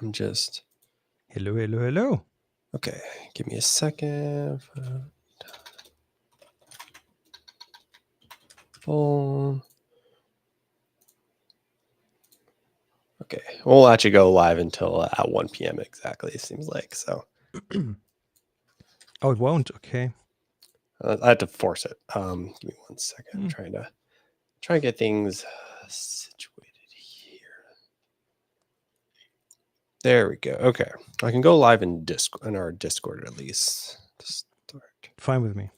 I'm just... Hello, hello, hello. Okay, give me a second. Phone. Okay, we'll actually go live until at 1 p.m. exactly, it seems like. So. Oh, it won't. Okay. I have to force it. Give me 1 second. I'm trying to get things situated here. There we go. Okay, I can go live in our Discord at least to start. Fine with me.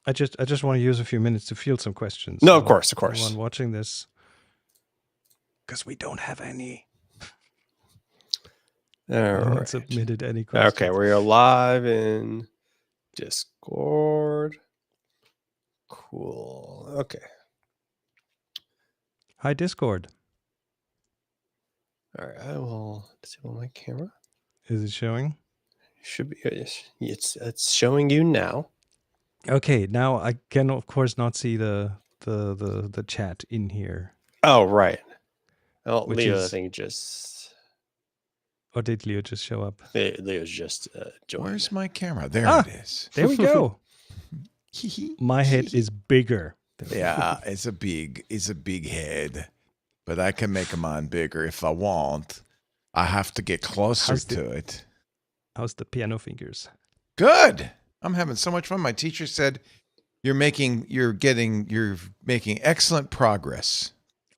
I just want to use a few minutes to field some questions. No, of course. Anyone watching this, because we don't have any. No one submitted any questions. Okay, we are live in Discord. Cool. Okay. Hi, Discord. All right, I will disable my camera. Is it showing? Should be. It's showing you now. Okay, now I can of course not see the chat in here. Oh right. Well, Leo, I think just. Or did Leo just show up? Leo's just joined. Where's my camera? There it is. There we go. My head is bigger. Yeah, it's a big head, but I can make mine bigger if I want. I have to get closer to it. How's the piano fingers? Good. I'm having so much fun. My teacher said you're making excellent progress.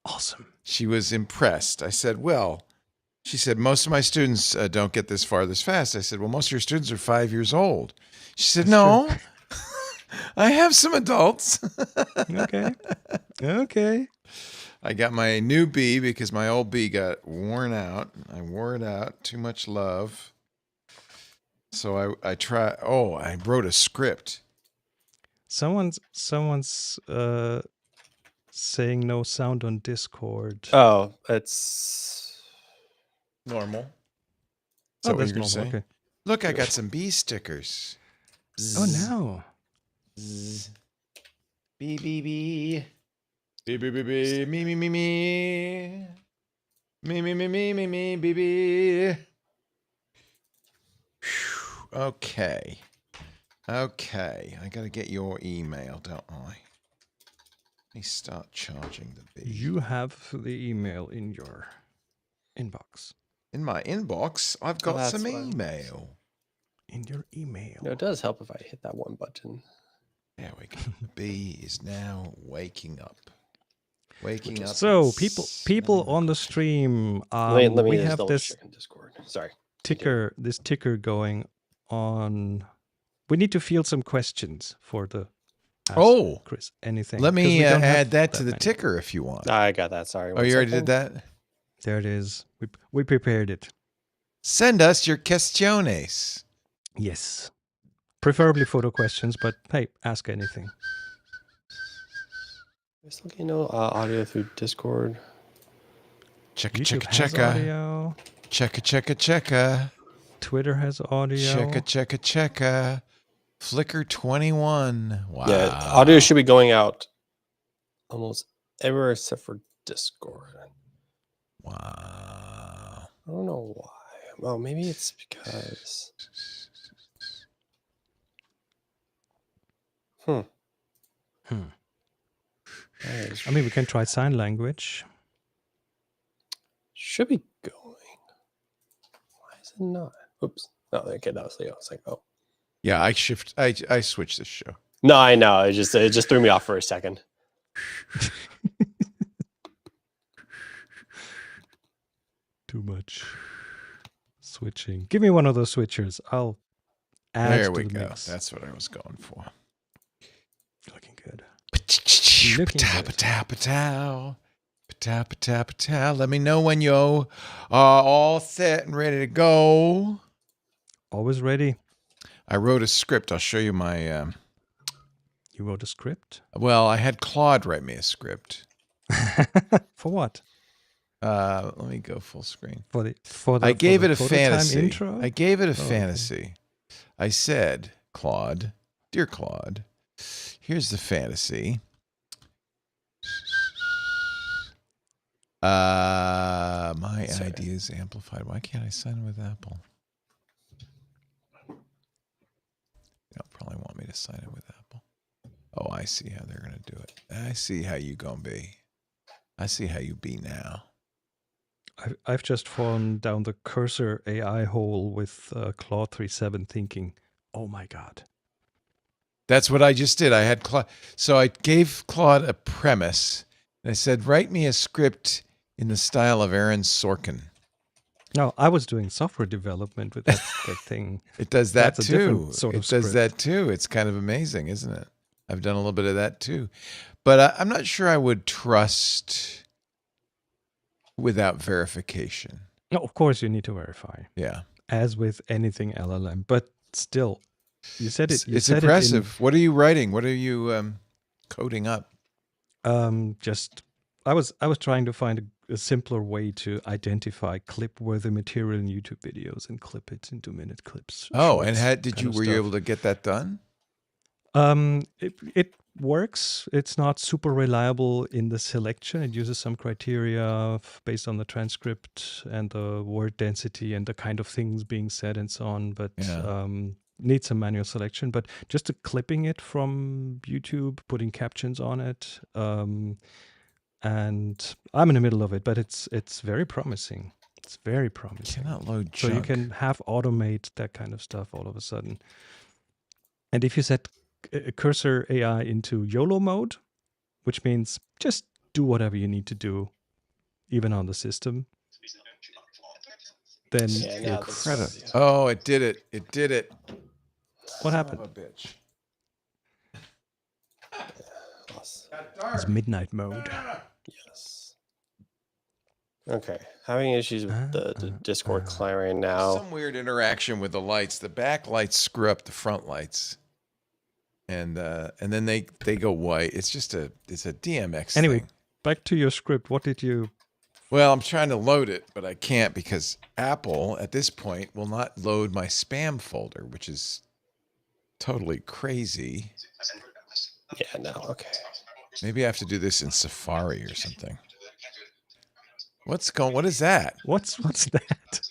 Awesome. She was impressed. I said, well, she said, most of my students don't get this far this fast. I said, well, most of your students are 5 years old. She said, no, I have some adults. Okay. I got my new B because my old B got worn out. I wore it out. Too much love. So I wrote a script. Someone's saying no sound on Discord. Oh, it's normal. So that's normal. Okay. Look, I got some bee stickers. Oh no. Bee bee bee. Bee bee bee bee. Me me me me. Me me me me me me bee bee. Okay. I gotta get your email, don't I? Let me start charging the bee. You have the email in your inbox. In my inbox, I've got some email. In your email. No, it does help if I hit that one button. There we go. The bee is now waking up. So people on the stream, let me we just have this check in Discord. Sorry. ticker going on. We need to field some questions for the Chris. Anything? Let me add that to the ticker if you want. I got that. Sorry. Oh, you already did that? There it is. We prepared it. Send us your questiones. Yes. Preferably photo questions, but hey, ask anything. Just looking audio through Discord. Checka. Audio. Checka. Twitter has audio. Checka. Flickr 21. Wow. Yeah, audio should be going out almost everywhere except for Discord. Wow. I don't know why. Oh, maybe it's because. I mean, we can try sign language. Should be going. Why is it not? Oops. Oh, okay, that was Leo. It's like, oh. Yeah, I switched this show. No, I know. It just threw me off for a second. Too much switching. Give me one of those switchers. I'll add there to we the go. mix. That's what I was going for. Looking good. Let me know when you are all set and ready to go. Always ready. I wrote a script. I'll show you my... You wrote a script? Well, I had Claude write me a script. For what? Let me go full screen. I gave it a fantasy. Intro? I gave it a fantasy. Okay. I said, Claude, dear Claude, here's the fantasy. My ideas amplified. Why can't I sign in with Apple? They'll probably want me to sign in with Apple. Oh, I see how they're going to do it. I see how you going to be. I see how you be now. I've just fallen down the cursor AI hole with Claude 3.7 thinking, oh my God. That's what I just did. I had Claude. So I gave Claude a premise. And I said, write me a script in the style of Aaron Sorkin. No, I was doing software development with that thing. It does that That's a too. different sort of It does script. that too. It's kind of amazing, isn't it? I've done a little bit of that too. But I'm not sure I would trust without verification. No, of course you need to verify. Yeah. As with anything LLM, but still, you said it. It's impressive. What are you writing? What are you coding up? Just I was trying to find a simpler way to identify clip-worthy material in YouTube videos and clip it into minute clips. Oh, shorts, and were you able to get that done? It works. It's not super reliable in the selection. It uses some criteria based on the transcript and the word density and the kind of things being said and so on, but needs some manual selection. But just clipping it from YouTube, putting captions on it, and I'm in the middle of it, but it's very promising. It's very promising. Cannot load So junk. you can have automate that kind of stuff all of a sudden. And if you set cursor AI into YOLO mode, which means just do whatever you need to do, even on the system, then Incredible. Oh, it did it. It did it. What happened? Son of a bitch. It's midnight mode. Yes. Okay. Having issues with the Discord client right now. Some weird interaction with the lights. The back lights screw up the front lights. And then they go white. It's just a DMX Anyway, thing. back to your script. What did you... Well, I'm trying to load it, but I can't because Apple, at this point, will not load my spam folder, which is totally crazy. Yeah, no, okay. Maybe I have to do this in Safari or something. What is that? What's that?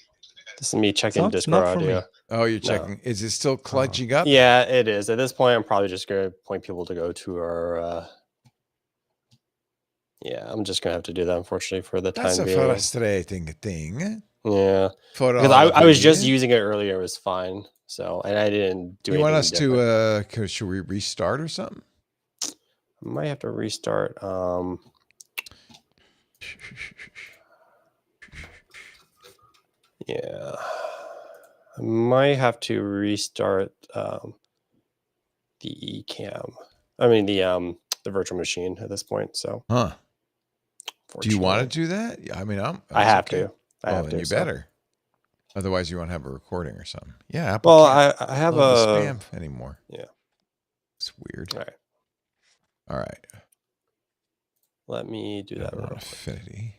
This is me checking Sounds Discord not for me. audio. Oh, you're checking. Is it still clutching up? Yeah, it is. At this point, I'm probably just going to point people to go to our... yeah, I'm just going to have to do that, unfortunately, for the That's time a being. frustrating thing. Yeah. For Because all I was of just you. using it earlier. It was fine. So, and I didn't do You anything want us different. to, should we restart or something? I might have to restart. Yeah. I might have to restart the eCam. I mean the virtual machine at this point. So Huh. Do you want to fortunately. do that? I mean, I have okay. to. I have then to. you so. better. Otherwise, you won't have a recording or something. Yeah, Apple Well, can't I have load the a spam anymore. Yeah. It's weird. All right. All right. Let me do that real quick. Affinity.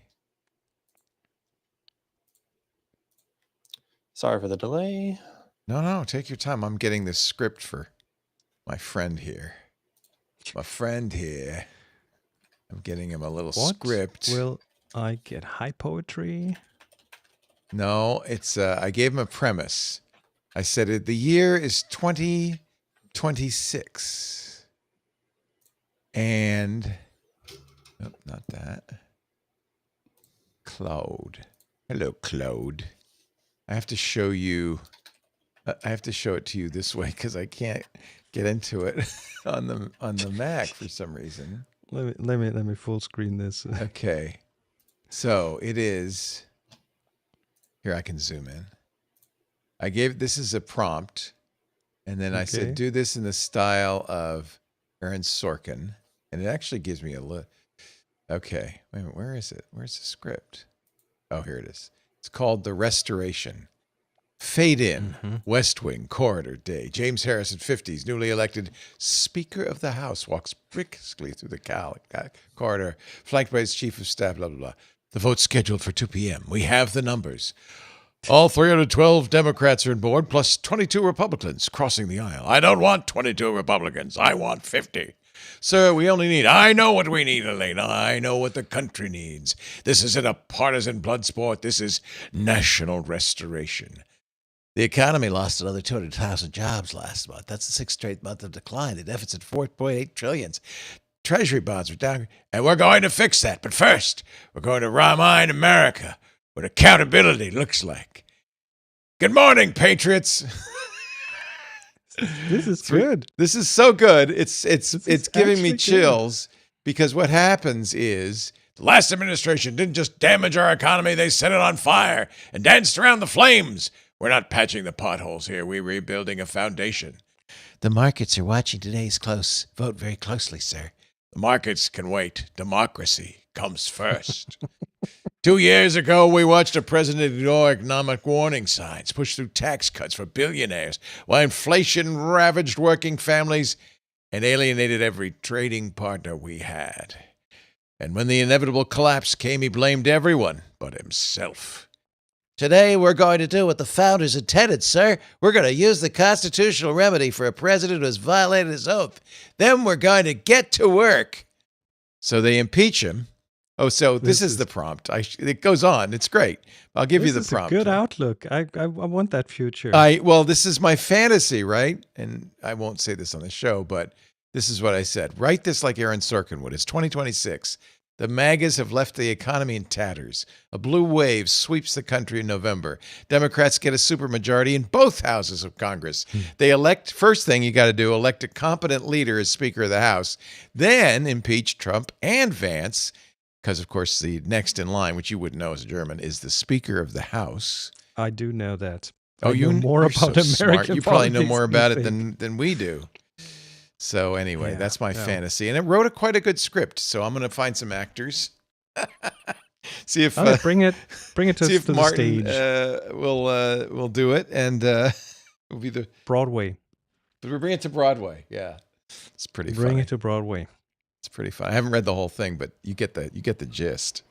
Sorry for the delay. No, take your time. I'm getting this script for my friend here. I'm getting him a little script. Will I get high poetry? No, it's I gave him a premise. I said the year is 2026. And nope, not that. Claude. Hello, Claude. I have to show you I have to show it to you this way because I can't get into it on the Mac for some reason. Let me full screen this. Okay. So it is. Here, I can zoom in. This is a prompt. And then I said, do this in the style of Aaron Sorkin. And it actually gives me a look. Okay. Wait a minute. Where is it? Where's the script? Oh, here it is. It's called The Restoration. Fade in. West Wing, corridor day. James Harrison, 50s, newly elected Speaker of the House, walks briskly through the corridor, flanked by his chief of staff, blah, blah, blah. The vote's scheduled for 2 p.m. We have the numbers. All 312 Democrats are on board, plus 22 Republicans crossing the aisle. I don't want 22 Republicans. I want 50. Sir, we only need, I know what we need, Elena. I know what the country needs. This isn't a partisan blood sport. This is national restoration. The economy lost another 200,000 jobs last month. That's the sixth straight month of decline. The deficit, 4.8 trillion. Treasury bonds were down, and we're going to fix that. But first, we're going to remind America what accountability looks like. Good morning, patriots. This is good. This is so good. It's giving me actually chills because what happens is the last administration didn't just damage our economy, they set it on fire and danced around the flames. We're not patching the potholes here. We're rebuilding a foundation. The markets are watching today's vote very closely, sir. The markets can wait. Democracy comes first. 2 years ago, we watched a president ignore economic warning signs, push through tax cuts for billionaires, while inflation ravaged working families and alienated every trading partner we had. And when the inevitable collapse came, he blamed everyone but himself. Today, we're going to do what the founders intended, sir. We're going to use the constitutional remedy for a president who has violated his oath. Then we're going to get to work. So they impeach him. Oh, so this is the prompt. It goes on. It's great. I'll give you the prompt. This is a good outlook. I want that future. Well, this is my fantasy, right? And I won't say this on the show, but this is what I said. Write this like Aaron Sorkin would. It's 2026. The MAGAs have left the economy in tatters. A blue wave sweeps the country in November. Democrats get a supermajority in both houses of Congress. They first thing you got to do, elect a competent leader as Speaker of the House. Then impeach Trump and Vance, because, of course, the next in line, which you wouldn't know as a German, is the Speaker of the House. I do know that. Oh, you know more about so American smart. You probably know politics more about it than than we do. So anyway, Yeah, that's my well. fantasy. And it wrote quite a good script, so I'm going to find some actors. See if bring it to, see if to Martin the stage. will do it, and will be the Broadway. But we bring it to Broadway. Yeah, it's pretty. Bring funny. it to Broadway. It's pretty fun. I haven't read the whole thing, but you get the gist.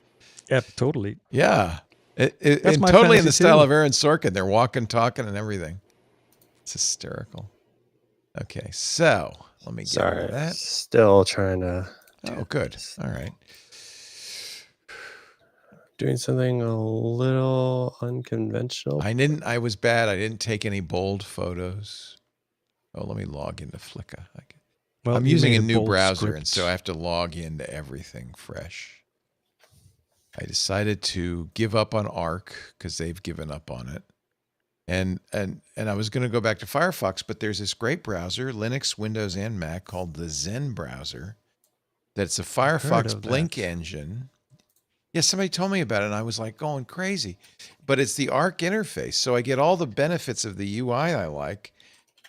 Yeah, totally. Yeah, That's and my totally in fantasy the style too. of Aaron Sorkin. They're walking, talking, and everything. It's hysterical. Okay, so let me get rid Sorry, of that. still trying to. Oh, good. All right. Doing something a little unconventional. I was bad. I didn't take any bold photos. Oh, let me log into Flickr. Well, I'm you using made a new bold browser, script. and so I have to log into everything fresh. I decided to give up on Arc because they've given up on it. And I was going to go back to Firefox, but there's this great browser, Linux, Windows, and Mac, called the Zen browser. That's a Firefox of Blink that. engine. Yeah, somebody told me about it, and I was like going crazy. But it's the Arc interface, so I get all the benefits of the UI I like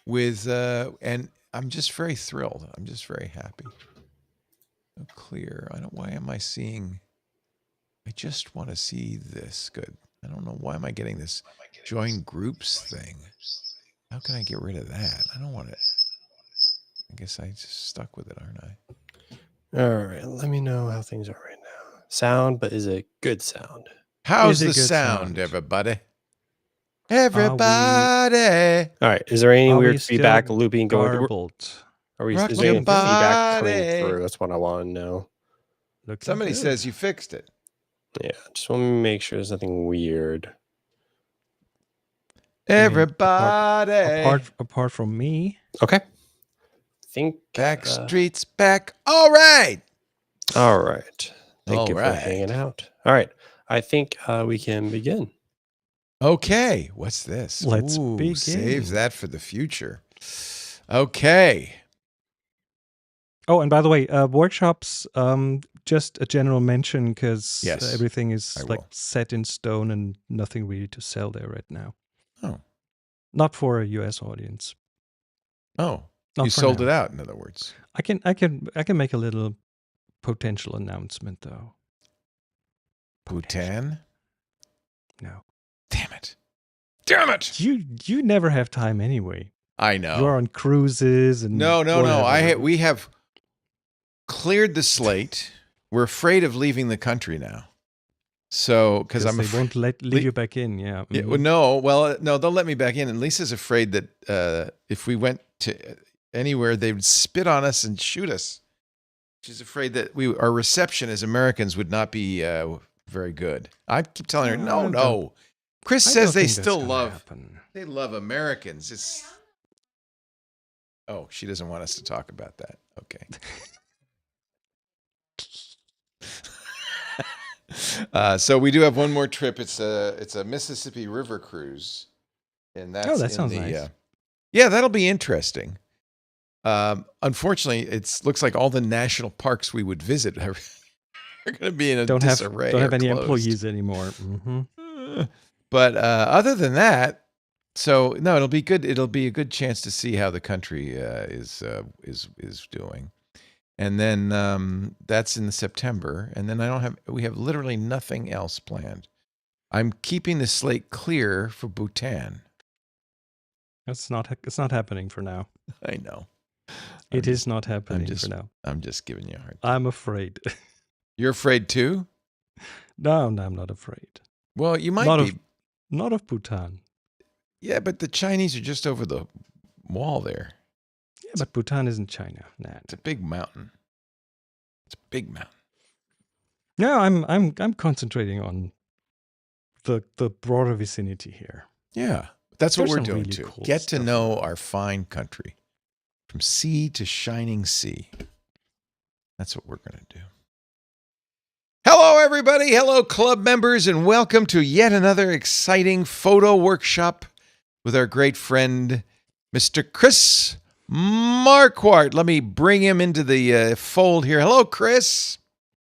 with, and I'm just very thrilled. I'm just very happy. So clear. Why am I seeing? I just want to see this. Good. I don't know. Why am I getting this join groups thing? How can I get rid of that? I don't want it. I guess I just stuck with it, aren't I? All right, let me know how things are right now. Sound, but is it good sound? How's Is it the good sound, sound? everybody? Everybody. All right, is there any Are we weird still feedback looping going? garbled? Are we? Rock Is there any your feedback coming body. through? That's what I want to know. Looking Somebody good. says you fixed it. Yeah, just want to make sure there's nothing weird. Everybody. apart from me. Okay. Think Back streets back. All right. all right. Thank All you right. for hanging out. All right. I think we can begin. Okay. What's this? Let's begin. Save that for the future. Okay. Oh, and by the way, workshops, just a general mention because Yes, everything is I like will. set in stone and nothing really to sell there right now. Oh. Not for a US audience. Oh. Not You for sold now. it out, in other words. I can make a little potential announcement though. Bhutan? No. Damn it. Damn it. You never have time anyway. I know. You're on cruises and No. whatever. We have cleared the slate. We're afraid of leaving the country now. So, because I'm they afraid. won't leave you back in. Yeah. Yeah, Mhm. no, they'll let me back in. And Lisa's afraid that if we went to anywhere, they would spit on us and shoot us. She's afraid that our reception as Americans would not be very good. I keep telling her, no. Chris says they still love Americans. Oh, she doesn't want us to talk about that. Okay. So we do have one more trip. It's a Mississippi River cruise, and that sounds nice. Yeah, that'll be interesting. Unfortunately, it looks like all the national parks we would visit are going to be in a disarray. Don't have any employees anymore. Mm-hmm. But other than that, so no, it'll be good. It'll be a good chance to see how the country is doing, and then that's in September. And then we have literally nothing else planned. I'm keeping the slate clear for Bhutan. It's not happening for now. I know. It is not happening for now. I'm just giving you a hard time. I'm afraid. You're afraid too? No, I'm not afraid. Well, you might be. Not of Bhutan. Yeah, but the Chinese are just over the wall there. Yeah, but Bhutan isn't China. Nah. It's a big mountain. No, I'm concentrating on the broader vicinity here. Yeah, that's what we're doing really too. Cool Get to know there. our fine country. From sea to shining sea. That's what we're going to do. Hello, everybody. Hello, club members, and welcome to yet another exciting photo workshop with our great friend, Mr. Chris Marquardt. Let me bring him into the fold here. Hello, Chris.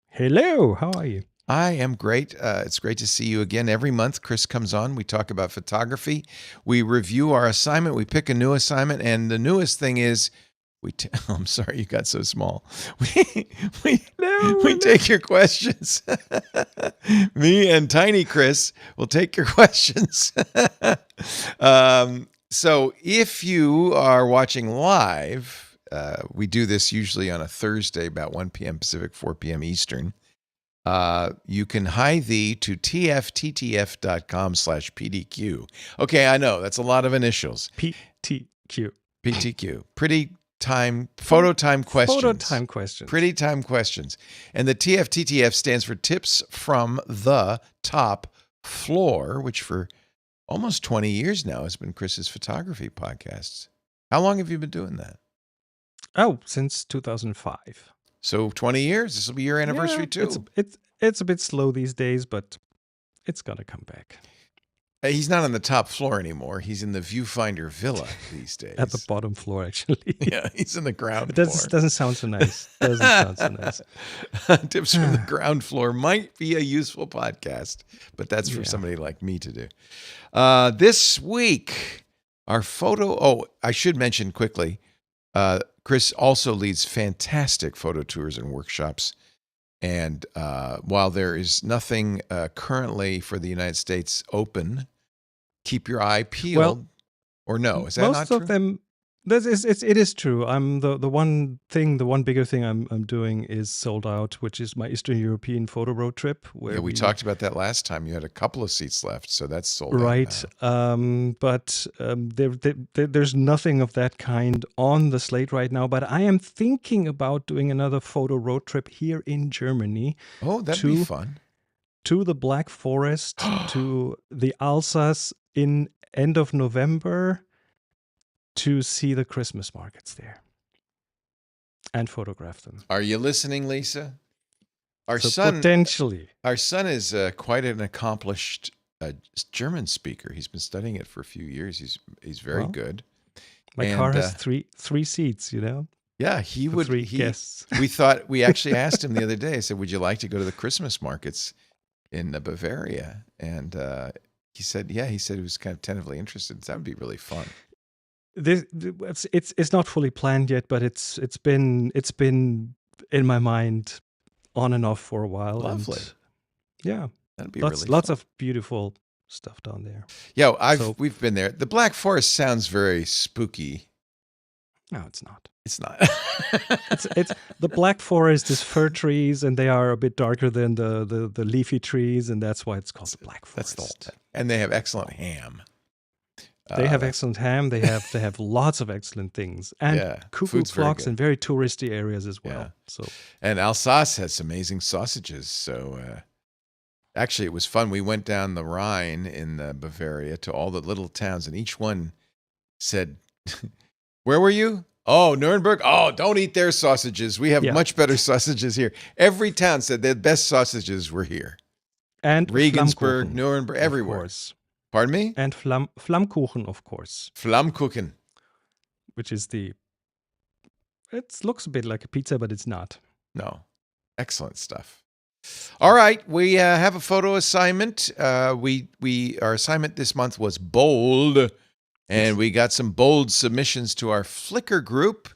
Hello. How are you? I am great. It's great to see you again. Every month, Chris comes on. We talk about photography. We review our assignment. We pick a new assignment. And the newest thing is, I'm sorry you got so small. We take your questions. Me and Tiny Chris will take your questions. So if you are watching live, we do this usually on a Thursday, about 1 p.m. Pacific, 4 p.m. Eastern. You can hi thee to tfttf.com/PDQ. Okay, I know that's a lot of initials. PTQ. Photo time questions. Pretty time questions. And the TFTTF stands for Tips from the Top Floor, which for almost 20 years now has been Chris's photography podcasts. How long have you been doing that? Oh, since 2005. So 20 years. This will be your anniversary too. It's a bit slow these days, but it's gonna come back. He's not on the top floor anymore. He's in the Viewfinder Villa these days. At the bottom floor, actually. Yeah, he's in the ground floor. It doesn't sound so nice. Tips from the ground floor might be a useful podcast, but that's for somebody like me to do. This week, our photo... Oh, I should mention quickly, Chris also leads fantastic photo tours and workshops. And while there is nothing currently for the United States open, keep your eye peeled. Well, or no, is that not true? Most of them, it is true. I'm the one bigger thing I'm doing is sold out, which is my Eastern European photo road trip. Where we talked about that last time. You had a couple of seats left, so that's sold out. Right, but there's nothing of that kind on the slate right now. But I am thinking about doing another photo road trip here in Germany. Oh, that'd be fun. To the Black Forest, to the Alsace in end of November, to see the Christmas markets there and photograph them. Are you listening, Lisa? Potentially. Our son is quite an accomplished German speaker. He's been studying it for a few years. He's very good. My car has three seats, you know? Yeah, he would. Three guests. We actually asked him the other day, I said, would you like to go to the Christmas markets in Bavaria? And he said, yeah, he was kind of tentatively interested. That would be really fun. It's not fully planned yet, but it's been in my mind on and off for a while. Lovely. And yeah, that'd be lots of beautiful stuff down there. Yeah, we've been there. The Black Forest sounds very spooky. No, it's not. It's not. it's the Black Forest is fir trees, and they are a bit darker than the leafy trees, and that's why it's called the Black Forest. And they have excellent ham. They have excellent ham. They have lots of excellent things, and cuckoo food's very clocks good. in very touristy areas as well. Yeah. So, and Alsace has some amazing sausages. So actually, it was fun. We went down the Rhine in Bavaria to all the little towns, and each one said, "Where were you? Oh, Nuremberg. Oh, don't eat their sausages. We have much better sausages here." Every town said their best sausages were here. And Regensburg, Flammkuchen, Nuremberg, everywhere. Of course. Pardon me? And Flammkuchen, of course. Flammkuchen. Which is it looks a bit like a pizza, but it's not. No. Excellent stuff. All right. We have a photo assignment. Our assignment this month was bold, and we got some bold submissions to our Flickr group.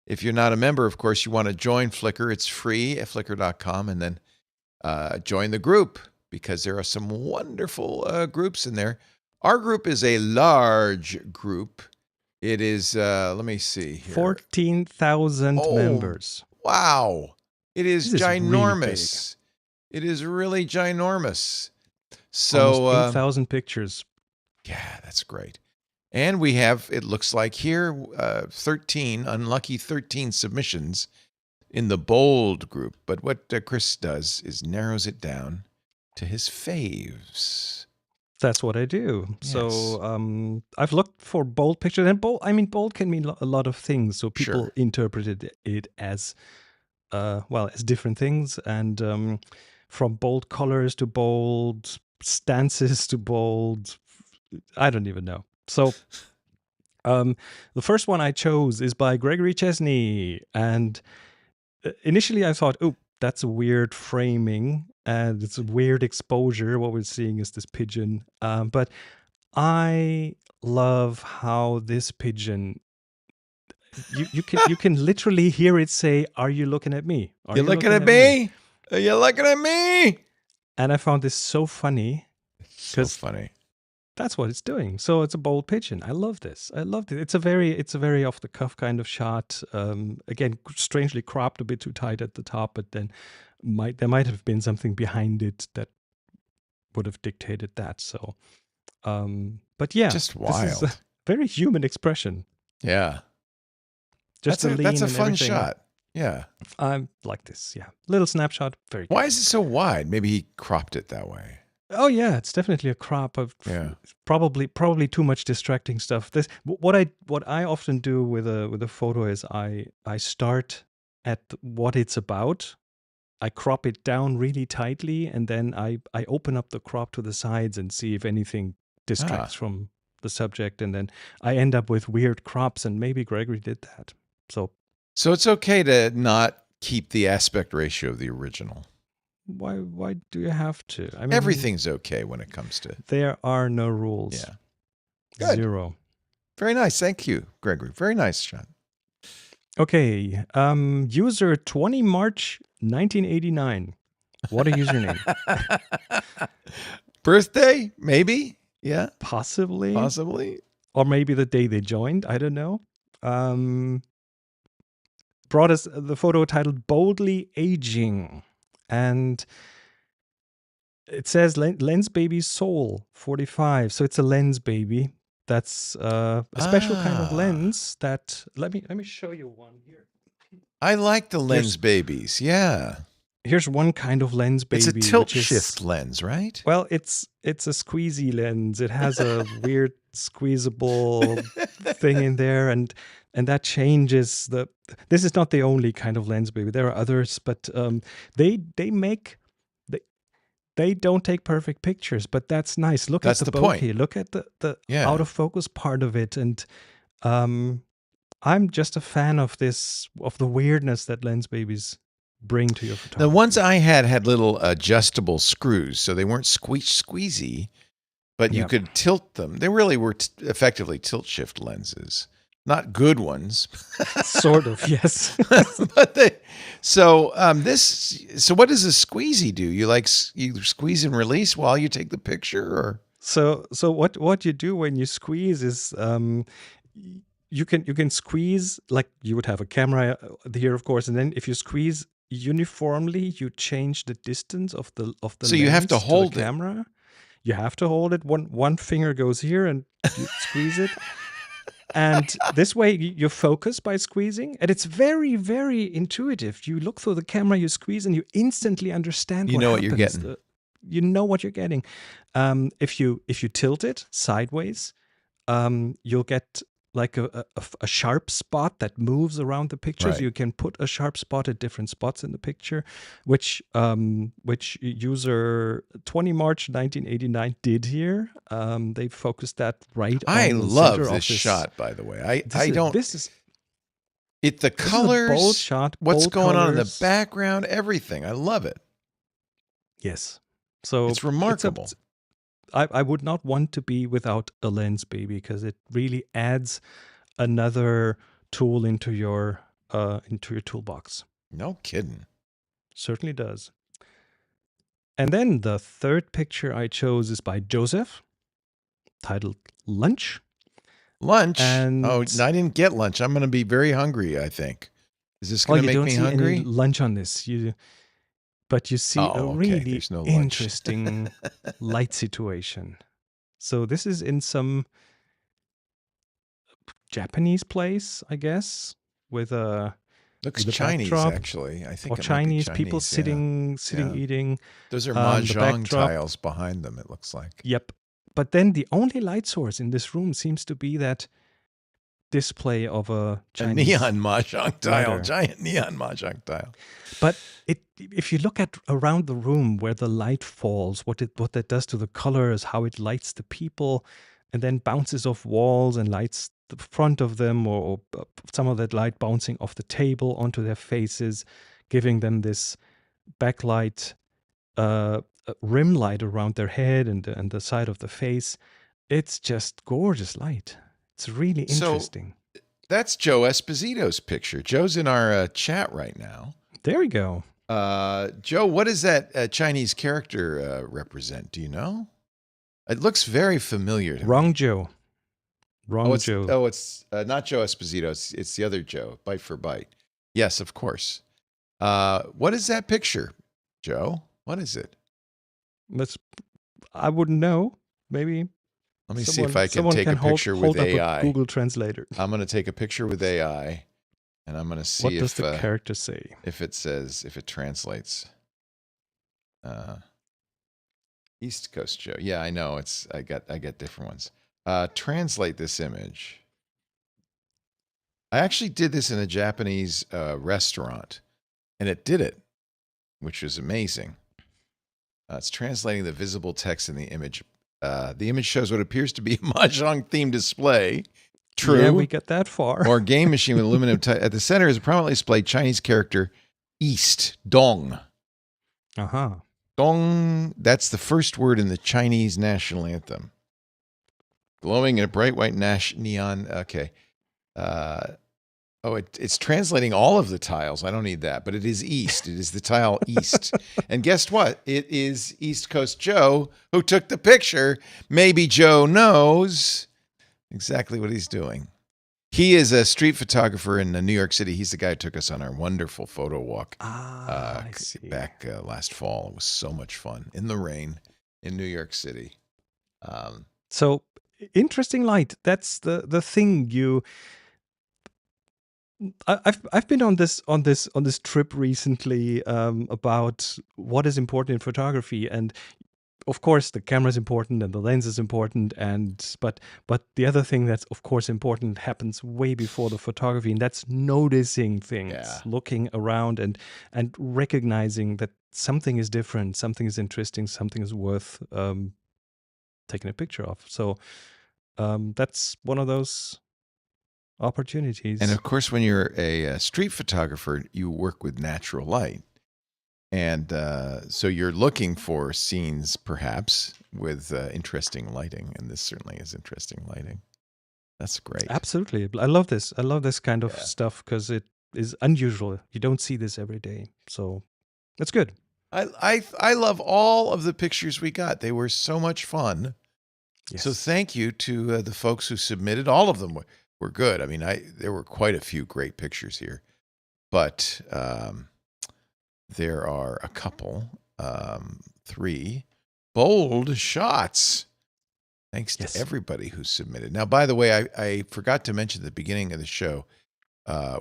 If you're not a member, of course, you want to join Flickr. It's free at flickr.com, and then join the group, because there are some wonderful groups in there. Our group is a large group. It is, let me see here. 14,000 members. Wow. It is ginormous. Really it is really ginormous. So almost 8,000 pictures. Yeah, that's great. And we have, it looks like here, 13 submissions in the bold group. But what Chris does is narrows it down to his faves. That's what I do. Yes. So I've looked for bold pictures, and bold can mean a lot of things. So people interpreted it as as different things, and from bold colors to bold stances to bold, I don't even know. So the first one I chose is by Gregory Chesney, and initially I thought, oh, that's a weird framing and it's a weird exposure. What we're seeing is this pigeon, but I love how this pigeon, you can literally hear it say, "Are you looking at me? Are you looking at me? Are you looking at me?" And I found this so funny. So funny. That's what it's doing. So it's a bold pigeon. I love this. I loved it. It's a very off the cuff kind of shot. Again, strangely cropped a bit too tight at the top, but then there might have been something behind it that would have dictated that. So, but yeah, just wild. This is a very human expression. Yeah, just that's a fun shot. Yeah, I like this. Yeah, little snapshot. Very. Why is it so wide? Maybe he cropped it that way. Oh yeah, it's definitely a crop of probably too much distracting stuff. What I often do with a photo is I start at what it's about. I crop it down really tightly, and then I open up the crop to the sides and see if anything distracts from the subject, and then I end up with weird crops, and maybe Gregory did that. So it's okay to not keep the aspect ratio of the original. Why do you have to? I mean, everything's okay when it comes to. There are no rules. Yeah. Good. 0. Very nice. Thank you, Gregory. Very nice shot. Okay. User 20 March 1989. What a username. Birthday? Maybe. Yeah. Possibly. Or maybe the day they joined. I don't know. Brought us the photo titled Boldly Aging. And it says Lens Baby Soul 45. So it's a lens baby. That's a special kind of lens that let me show you one here. I like the lens babies. Yeah. Here's one kind of lens baby. It's a tilt shift lens, right? Well, it's a squeezy lens. It has a weird squeezable thing in there, and that changes the. This is not the only kind of lens baby. There are others, but they don't take perfect pictures, but that's nice. Look at the bokeh. Look at the out of focus part of it, and I'm just a fan of the weirdness that lens babies bring to your photography. The ones I had little adjustable screws, so they weren't squeezy, but you could tilt them. They really were effectively tilt shift lenses. Not good ones. Sort of, yes. But so what does a squeezy do? You squeeze and release while you take the picture, or? So what you do when you squeeze is you can squeeze like you would have a camera here, of course, and then if you squeeze uniformly, you change the distance of the so you have to hold the camera. you have to hold it. One finger goes here and you squeeze it. And this way you focus by squeezing. And it's very, very intuitive. You look through the camera, you squeeze, and you instantly understand You what know happens. what you're getting. You know what you're getting. If you tilt it sideways, you'll get like a sharp spot that moves around the picture. Right. So you can put a sharp spot at different spots in the picture, which user 20 March 1989 did here. They focused that right I on the love center this of this shot, by the way. This is The colors, a bold shot. what's bold going on in the colors. background, everything. I love it. Yes. So It's remarkable. I would not want to be without a lens, baby, because it really adds another tool into your toolbox. No kidding. Certainly does. And then the third picture I chose is by Joseph, titled Lunch. Lunch? And I didn't get lunch. I'm going to be very hungry, I think. Is this going to make me hungry? You don't see any lunch on this. But you see a really interesting light situation. So this is in some Japanese place, I guess, with a looks Chinese actually. I think or Chinese people sitting eating. Those are mahjong tiles behind them. It looks like. Yep. But then the only light source in this room seems to be that display of a Chinese neon mahjong tile, ladder. giant neon mahjong tile. But if you look at around the room where the light falls, what that does to the colors, how it lights the people, and then bounces off walls and lights the front of them, or some of that light bouncing off the table onto their faces, giving them this backlight, rim light around their head and the side of the face. It's just gorgeous light. It's really interesting. So that's Joe Esposito's picture. Joe's in our chat right now. There we go. Joe, what does that Chinese character represent? Do you know? It looks very familiar to Wrong me. Joe. Wrong Joe. Oh, it's not Joe Esposito. It's the other Joe, Bite for Bite. Yes, of course. What is that picture, Joe? What is it? I wouldn't know. Maybe. Let me see if I can take a picture with AI. Google Translator. I'm going to take a picture with AI, and I'm going to see what does the character say. If it translates. East Coast Joe. Yeah, I know. I get different ones. Translate this image. I actually did this in a Japanese restaurant, and it did it, which was amazing. It's translating the visible text in the image. The image shows what appears to be a mahjong-themed display. True. Yeah, we get that far. Or a game machine with aluminum. At the center is a prominently displayed Chinese character, East, Dong. Uh-huh. Dong, that's the first word in the Chinese national anthem. Glowing in a bright white neon. Okay. It's translating all of the tiles. I don't need that, but it is East. It is the tile East. And guess what? It is East Coast Joe who took the picture. Maybe Joe knows exactly what he's doing. He is a street photographer in New York City. He's the guy who took us on our wonderful photo walk I see. back last fall. It was so much fun in the rain in New York City. So interesting light. That's the thing. I've been on this trip recently about what is important in photography, and of course the camera is important and the lens is important, but the other thing that's of course important happens way before the photography, and that's noticing things, looking around and recognizing that something is different, something is interesting, something is worth taking a picture of. So that's one of those opportunities. And of course, when you're a street photographer, you work with natural light. And so you're looking for scenes, perhaps, with interesting lighting. And this certainly is interesting lighting. That's great. Absolutely. I love this. I love this kind of stuff because it is unusual. You don't see this every day. So that's good. I love all of the pictures we got. They were so much fun. Yes. So thank you to the folks who submitted. All of them were good. I mean, there were quite a few great pictures here. But there are a couple, 3, bold shots. Thanks Yes. to everybody who submitted. Now, by the way, I forgot to mention at the beginning of the show,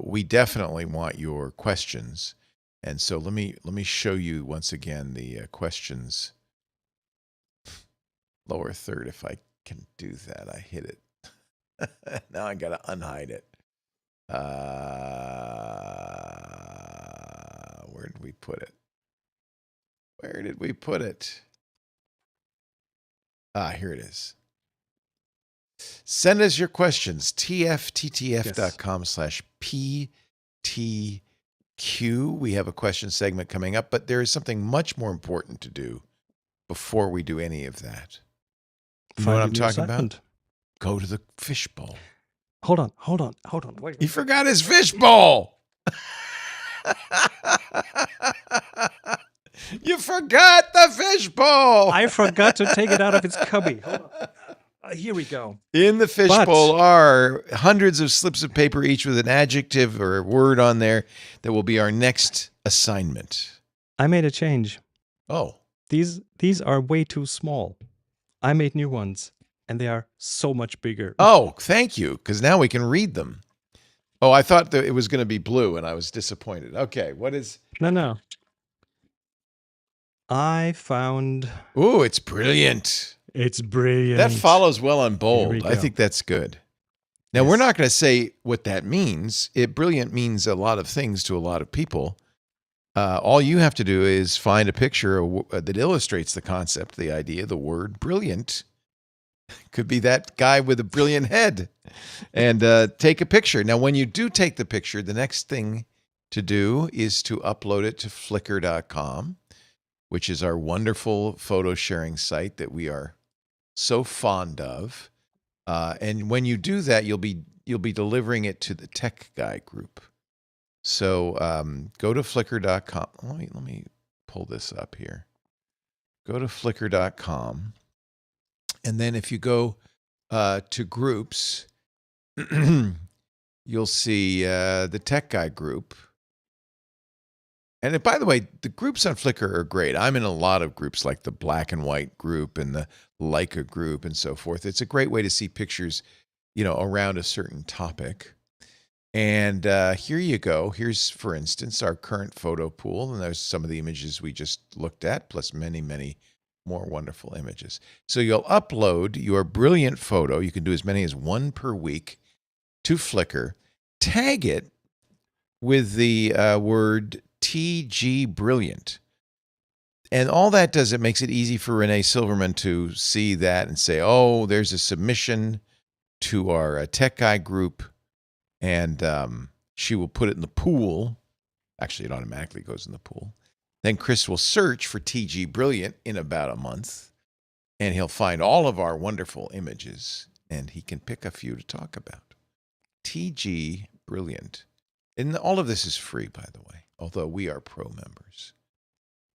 we definitely want your questions. And so let me show you once again the questions. Lower third, if I can do that. I hit it. Now I got to unhide it. Where did we put it? Where did we put it? Here it is. Send us your questions. tfttf.com/PTQ. We have a question segment coming up, but there is something much more important to do before we do any of that. You know what I'm talking about? Go to the fishbowl. Hold on. Wait. He forgot his fishbowl. You forgot the fishbowl. I forgot to take it out of its cubby. Hold on. Here we go. In the fishbowl are hundreds of slips of paper, each with an adjective or a word on there that will be our next assignment. I made a change. Oh. These are way too small. I made new ones, and they are so much bigger. Oh, thank you, because now we can read them. Oh, I thought that it was going to be blue, and I was disappointed. Okay, what is... No. I found... Ooh, it's brilliant. It's brilliant. That follows well on bold. I think that's good. Now, Yes. we're not going to say what that means. Brilliant means a lot of things to a lot of people. All you have to do is find a picture that illustrates the concept, the idea, the word brilliant. Could be that guy with a brilliant head. And take a picture. Now, when you do take the picture, the next thing to do is to upload it to Flickr.com, which is our wonderful photo sharing site that we are so fond of. And when you do that, you'll be delivering it to the Tech Guy group. So go to Flickr.com. Let me pull this up here. Go to Flickr.com. And then if you go to groups, you'll see the Tech Guy group. And by the way, the groups on Flickr are great. I'm in a lot of groups like the Black and White group and the Leica group and so forth. It's a great way to see pictures, around a certain topic. And here you go. Here's, for instance, our current photo pool. And there's some of the images we just looked at, plus many, many more wonderful images. So you'll upload your brilliant photo. You can do as many as one per week to Flickr. Tag it with the word TGBrilliant. And all that does, it makes it easy for Renee Silverman to see that and say, oh, there's a submission to our Tech Guy group. And she will put it in the pool. Actually, it automatically goes in the pool. Then Chris will search for TG Brilliant in about a month, and he'll find all of our wonderful images, and he can pick a few to talk about. TG Brilliant. And all of this is free, by the way, although we are pro members.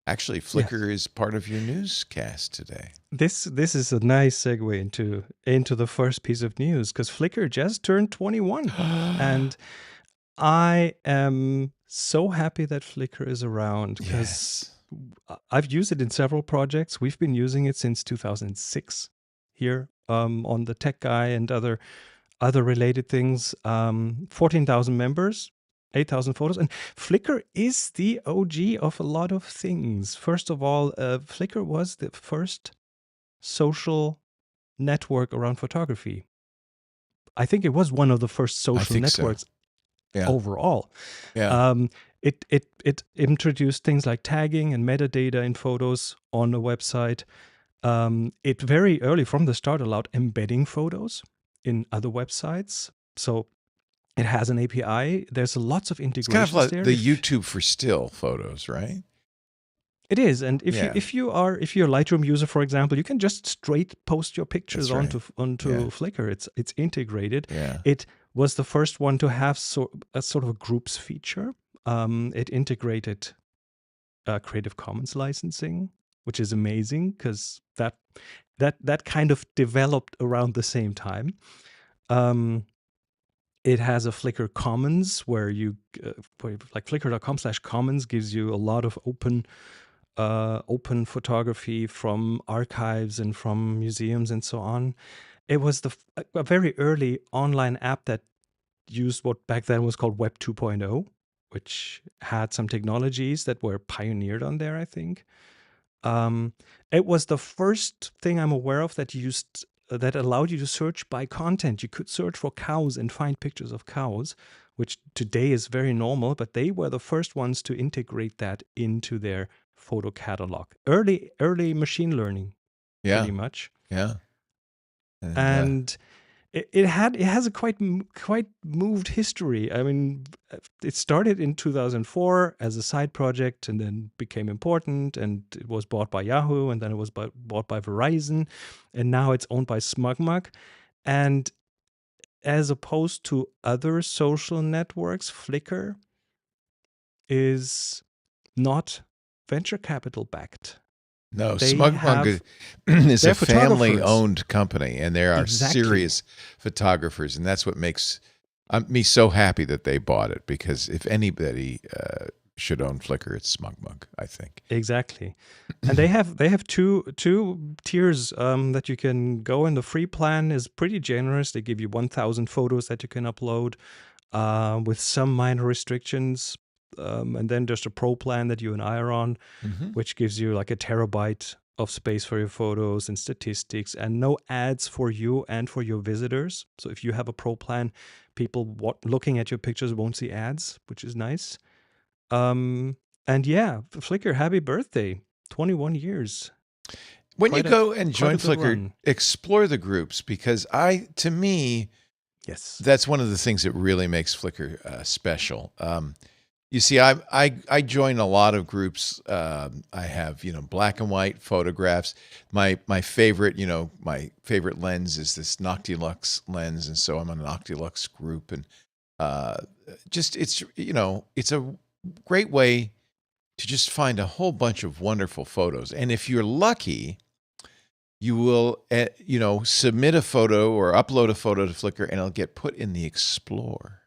Actually, Flickr is part of your newscast today. This is a nice segue into the first piece of news, because Flickr just turned 21. And I am so happy that Flickr is around, because I've used it in several projects. We've been using it since 2006 here on the Tech Guy and other related things. 14,000 members. 8,000 photos. And Flickr is the OG of a lot of things. First of all, Flickr was the first social network around photography. I think it was one of the first social networks overall. Yeah. It introduced things like tagging and metadata in photos on a website. It very early from the start allowed embedding photos in other websites. So it has an API. There's lots of integrations there. It's kind of like the YouTube for still photos, right? It is, and if you're a Lightroom user, for example, you can just straight post your pictures onto Flickr. It's integrated. Yeah. It was the first one to have a sort of a groups feature. It integrated Creative Commons licensing, which is amazing because that kind of developed around the same time. It has a Flickr Commons where like Flickr.com/commons gives you a lot of open open photography from archives and from museums and so on. It was a very early online app that used what back then was called Web 2.0, which had some technologies that were pioneered on there, I think. It was the first thing I'm aware of that allowed you to search by content. You could search for cows and find pictures of cows, which today is very normal, but they were the first ones to integrate that into their photo catalog. Early machine learning, pretty much. Yeah. And it has a quite moved history. I mean, it started in 2004 as a side project and then became important, and it was bought by Yahoo, and then it was bought by Verizon, and now it's owned by SmugMug. And as opposed to other social networks, Flickr is not venture capital backed. No, SmugMug is a family-owned company, and there are serious photographers, and that's what makes me so happy that they bought it, because if anybody should own Flickr, it's SmugMug, I think. Exactly. And they have two tiers that you can go in. The free plan is pretty generous. They give you 1,000 photos that you can upload with some minor restrictions. And then there's a pro plan that you and I are on, which gives you like 1 terabyte of space for your photos and statistics, and no ads for you and for your visitors. So if you have a pro plan, people looking at your pictures won't see ads, which is nice. And yeah, Flickr, happy birthday, 21 years. When you go and join Flickr, explore the groups, because to me, yes, that's one of the things that really makes Flickr special. You see, I join a lot of groups. I have, black and white photographs. My favorite, my favorite lens is this Noctilux lens, and so I'm in a Noctilux group, and it's a great way to just find a whole bunch of wonderful photos. And if you're lucky, you will, submit a photo or upload a photo to Flickr, and it'll get put in the Explore.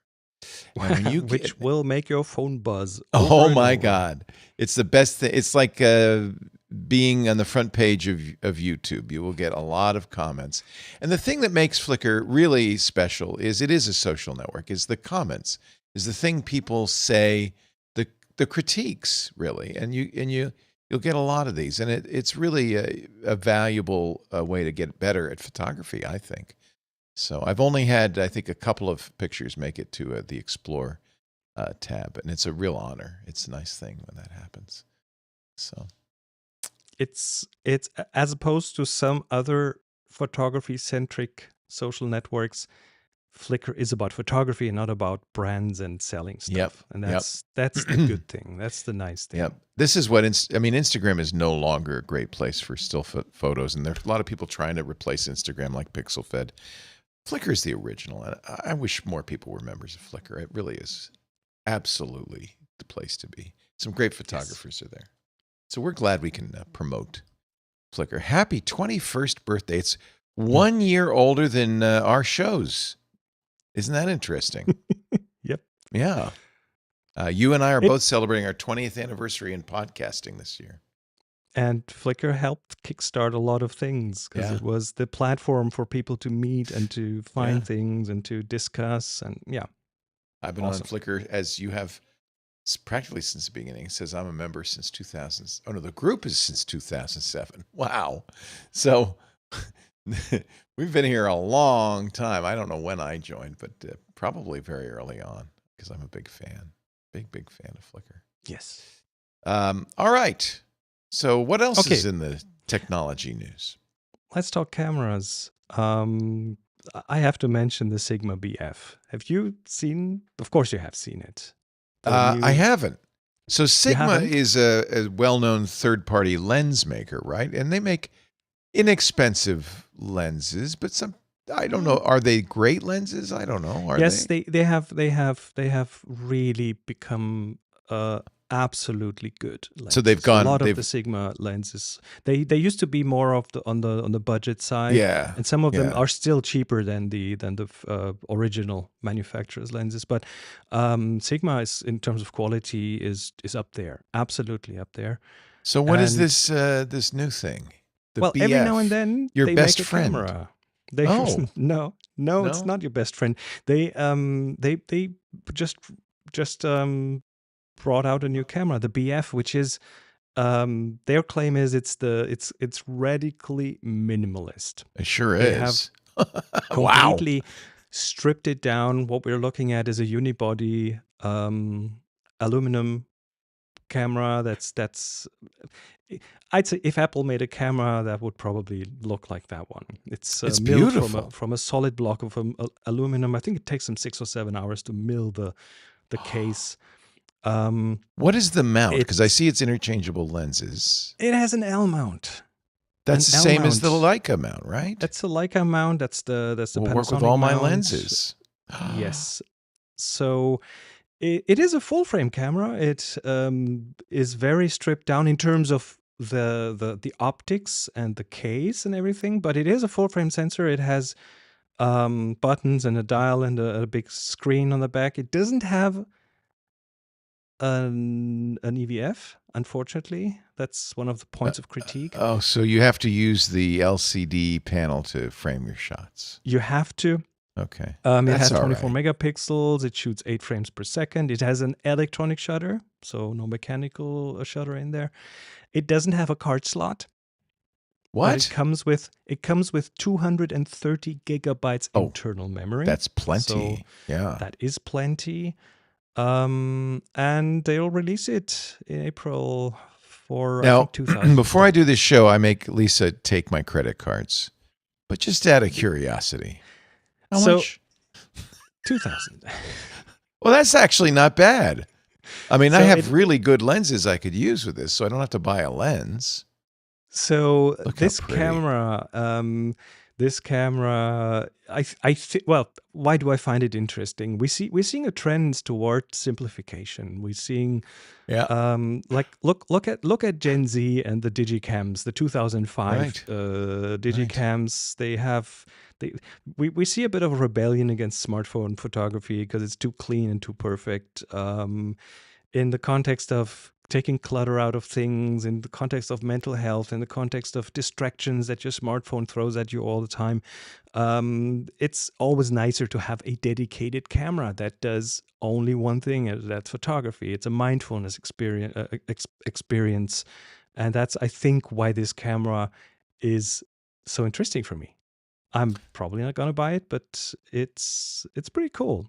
Which will make your phone buzz. Oh my God. It's the best thing. It's like being on the front page of YouTube. You will get a lot of comments. And the thing that makes Flickr really special is it is a social network, is the comments, is the thing people say, the critiques, really. And you'll get a lot of these. And it's really a valuable way to get better at photography, I think. So I've only had, I think, a couple of pictures make it to the Explore tab, and it's a real honor. It's a nice thing when that happens. So it's as opposed to some other photography-centric social networks, Flickr is about photography and not about brands and selling stuff. Yep. And that's the good thing. That's the nice thing. Yep. This is what Instagram is no longer a great place for still photos, and there's a lot of people trying to replace Instagram like PixelFed. Flickr is the original, and I wish more people were members of Flickr. It really is absolutely the place to be. Some great photographers are there. So we're glad we can promote Flickr. Happy 21st birthday. It's 1 year older than our shows. Isn't that interesting? Yep. Yeah. You and I are both celebrating our 20th anniversary in podcasting this year. And Flickr helped kickstart a lot of things, because it was the platform for people to meet and to find things and to discuss. And I've been on Flickr, as you have, practically since the beginning. It says I'm a member since 2000. Oh no, the group is since 2007. Wow. So we've been here a long time. I don't know when I joined, but probably very early on, because I'm a big fan. Big fan of Flickr. Yes. All right. So what else is in the technology news? Let's talk cameras. I have to mention the Sigma BF. Have you seen? Of course you have seen it. I haven't. So Sigma is a well-known third-party lens maker, right? And they make inexpensive lenses, but I don't know. Are they great lenses? I don't know. Yes, they have really become absolutely good lenses. So they've gone a lot of the Sigma lenses. They used to be more of on the budget side. Yeah. And some of them are still cheaper than the original manufacturer's lenses. But Sigma is, in terms of quality, is up there. Absolutely up there. So what is And this new thing? The well, BF, every now and then your they best make a friend. camera. They Oh. no, it's No? not your best friend. They just brought out a new camera, the BF, which is their claim is it's radically minimalist. It sure They is. have Wow. completely stripped it down. What we're looking at is a unibody aluminum camera. That's I'd say if Apple made a camera, that would probably look like that one. It's It's milled beautiful. from a solid block of aluminum. I think it takes them 6 or 7 hours to mill the case. What is the mount? Because I It's see it's interchangeable lenses. it has an L mount. That's the L same as the mount. Leica mount, right? That's the Leica mount. That's the Will Panasonic work with all my mount. lenses. Yes. So it is a full frame camera. It is very stripped down in terms of the optics and the case and everything, but it is a full frame sensor. It has buttons and a dial and a big screen on the back. It doesn't have an EVF, unfortunately. That's one of the points of critique. Oh, so you have to use the LCD panel to frame your shots. You have to. Okay. It That's has all 24 right. megapixels. It shoots 8 frames per second. It has an electronic shutter, so no mechanical shutter in there. It doesn't have a card slot. But What? it comes with 230 gigabytes Oh, internal memory. That's So plenty. Yeah. that is plenty. And they'll release it in April for I Now, think 2000. before I do this show, I make Lisa take my credit cards. But just out of curiosity, how So- much? 2000. Well, that's actually not bad. I mean, I So have really good lenses I could use with this, so I don't have to buy a lens. So Look how this pretty. camera, well, why do I find it interesting? We're seeing a trend toward simplification. We're seeing, Yeah. like look at Gen Z and the digicams, the 2005 Right. digicams. We see a bit of a rebellion against smartphone photography because it's too clean and too perfect. In the context of taking clutter out of things, in the context of mental health, in the context of distractions that your smartphone throws at you all the time, it's always nicer to have a dedicated camera that does only one thing, and that's photography. It's a mindfulness experience, and that's, I think, why this camera is so interesting for me. I'm probably not going to buy it, but it's pretty cool.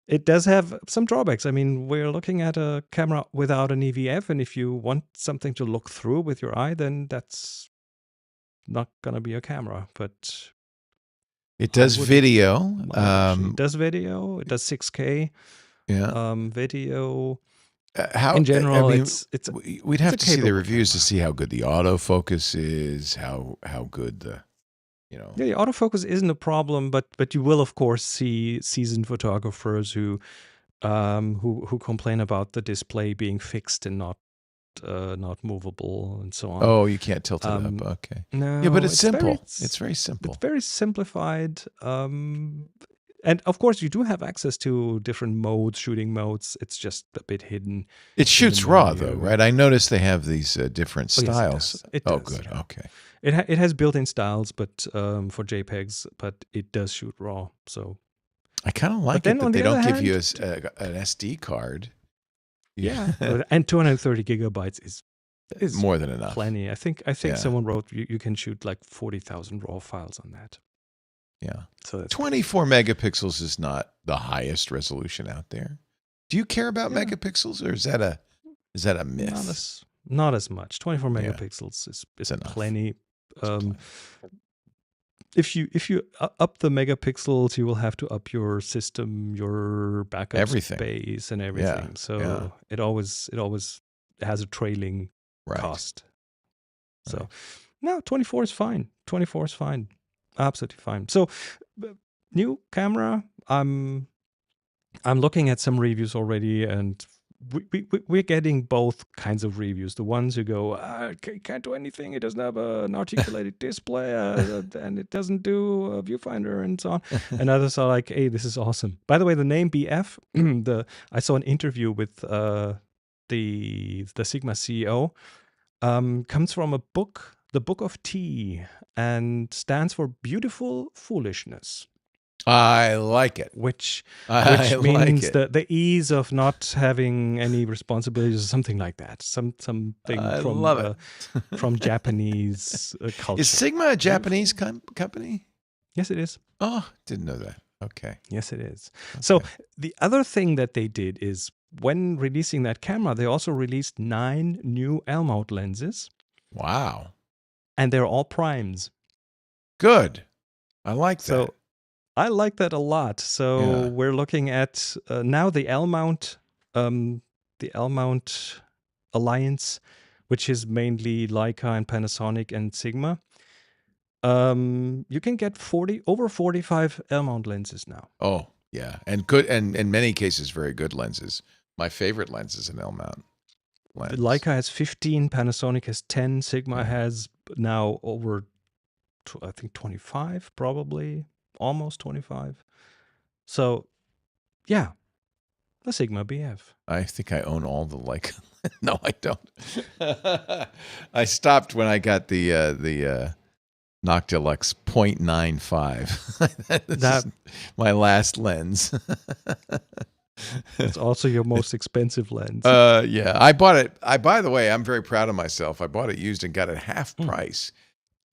It does have some drawbacks. I mean, we're looking at a camera without an EVF, and if you want something to look through with your eye, then that's not going to be a camera. But It does would- video. it does video. It does 6K Yeah. video. How In general, I mean, it's we'd have it's to a see the capable reviews to camera. see how good the autofocus is, how good the, you know. Yeah, the autofocus isn't a problem, but you will of course see seasoned photographers who complain about the display being fixed and not movable and so on. Oh, you can't tilt it Um, up. Okay. No, Yeah, but it's simple. very, It's very simple. It's very simplified. And of course, you do have access to different modes, shooting modes. It's just a bit hidden. It shoots raw menu. though, right? I noticed they have these different Oh, yes, it styles. does. It Oh, does, good. yeah. Okay. It has built-in styles, but for JPEGs, but it does shoot raw. So I kind of like then it that on they the other don't give you hand- an SD card. yeah, and 230 gigabytes is More than enough. plenty. I think Yeah. someone wrote you can shoot like 40,000 raw files on that. Yeah. So that's 24 megapixels is not the highest resolution out there. Do you care about Yeah. megapixels, or is that a myth? not as much. 24 Yeah. megapixels is enough. plenty. It's If you up the megapixels, you will have to up your system, your backup Everything. space, and everything. Yeah, So yeah. it always has a trailing right. cost. So Right. no, 24 is fine. 24 is fine, absolutely fine. So new camera. I'm looking at some reviews already, and we're getting both kinds of reviews. The ones who go, can't do anything. It doesn't have an articulated display, and it doesn't do a viewfinder, and so on. And others are like, hey, this is awesome. By the way, the name BF, I saw an interview with the Sigma CEO, comes from a book, the Book of T, and stands for Beautiful Foolishness. I like it. Which I means like it. the ease of not having any responsibilities or something like that. Something I from love it. from Japanese culture. Is Sigma a Japanese company? Yes, it is. Oh, didn't know that. Okay. Yes, it is. Okay. So the other thing that they did is when releasing that camera, they also released 9 new L-mount lenses, Wow. and they're all primes. Good. I like that. So I like that a lot. So we're looking at now the L-mount Alliance, which is mainly Leica and Panasonic and Sigma. You can get over 45 L-mount lenses now. Oh, yeah. And good, and in many cases, very good lenses. My favorite lens is an L-mount lens. Leica has 15, Panasonic has 10, Sigma has now over, I think 25, probably almost 25. So, yeah, the Sigma BF. I think I own all the Leica. No, I don't. I stopped when I got the Noctilux 0.95. That's my last lens. It's also your most expensive lens. Yeah, I bought it. By the way, I'm very proud of myself. I bought it used and got it half price.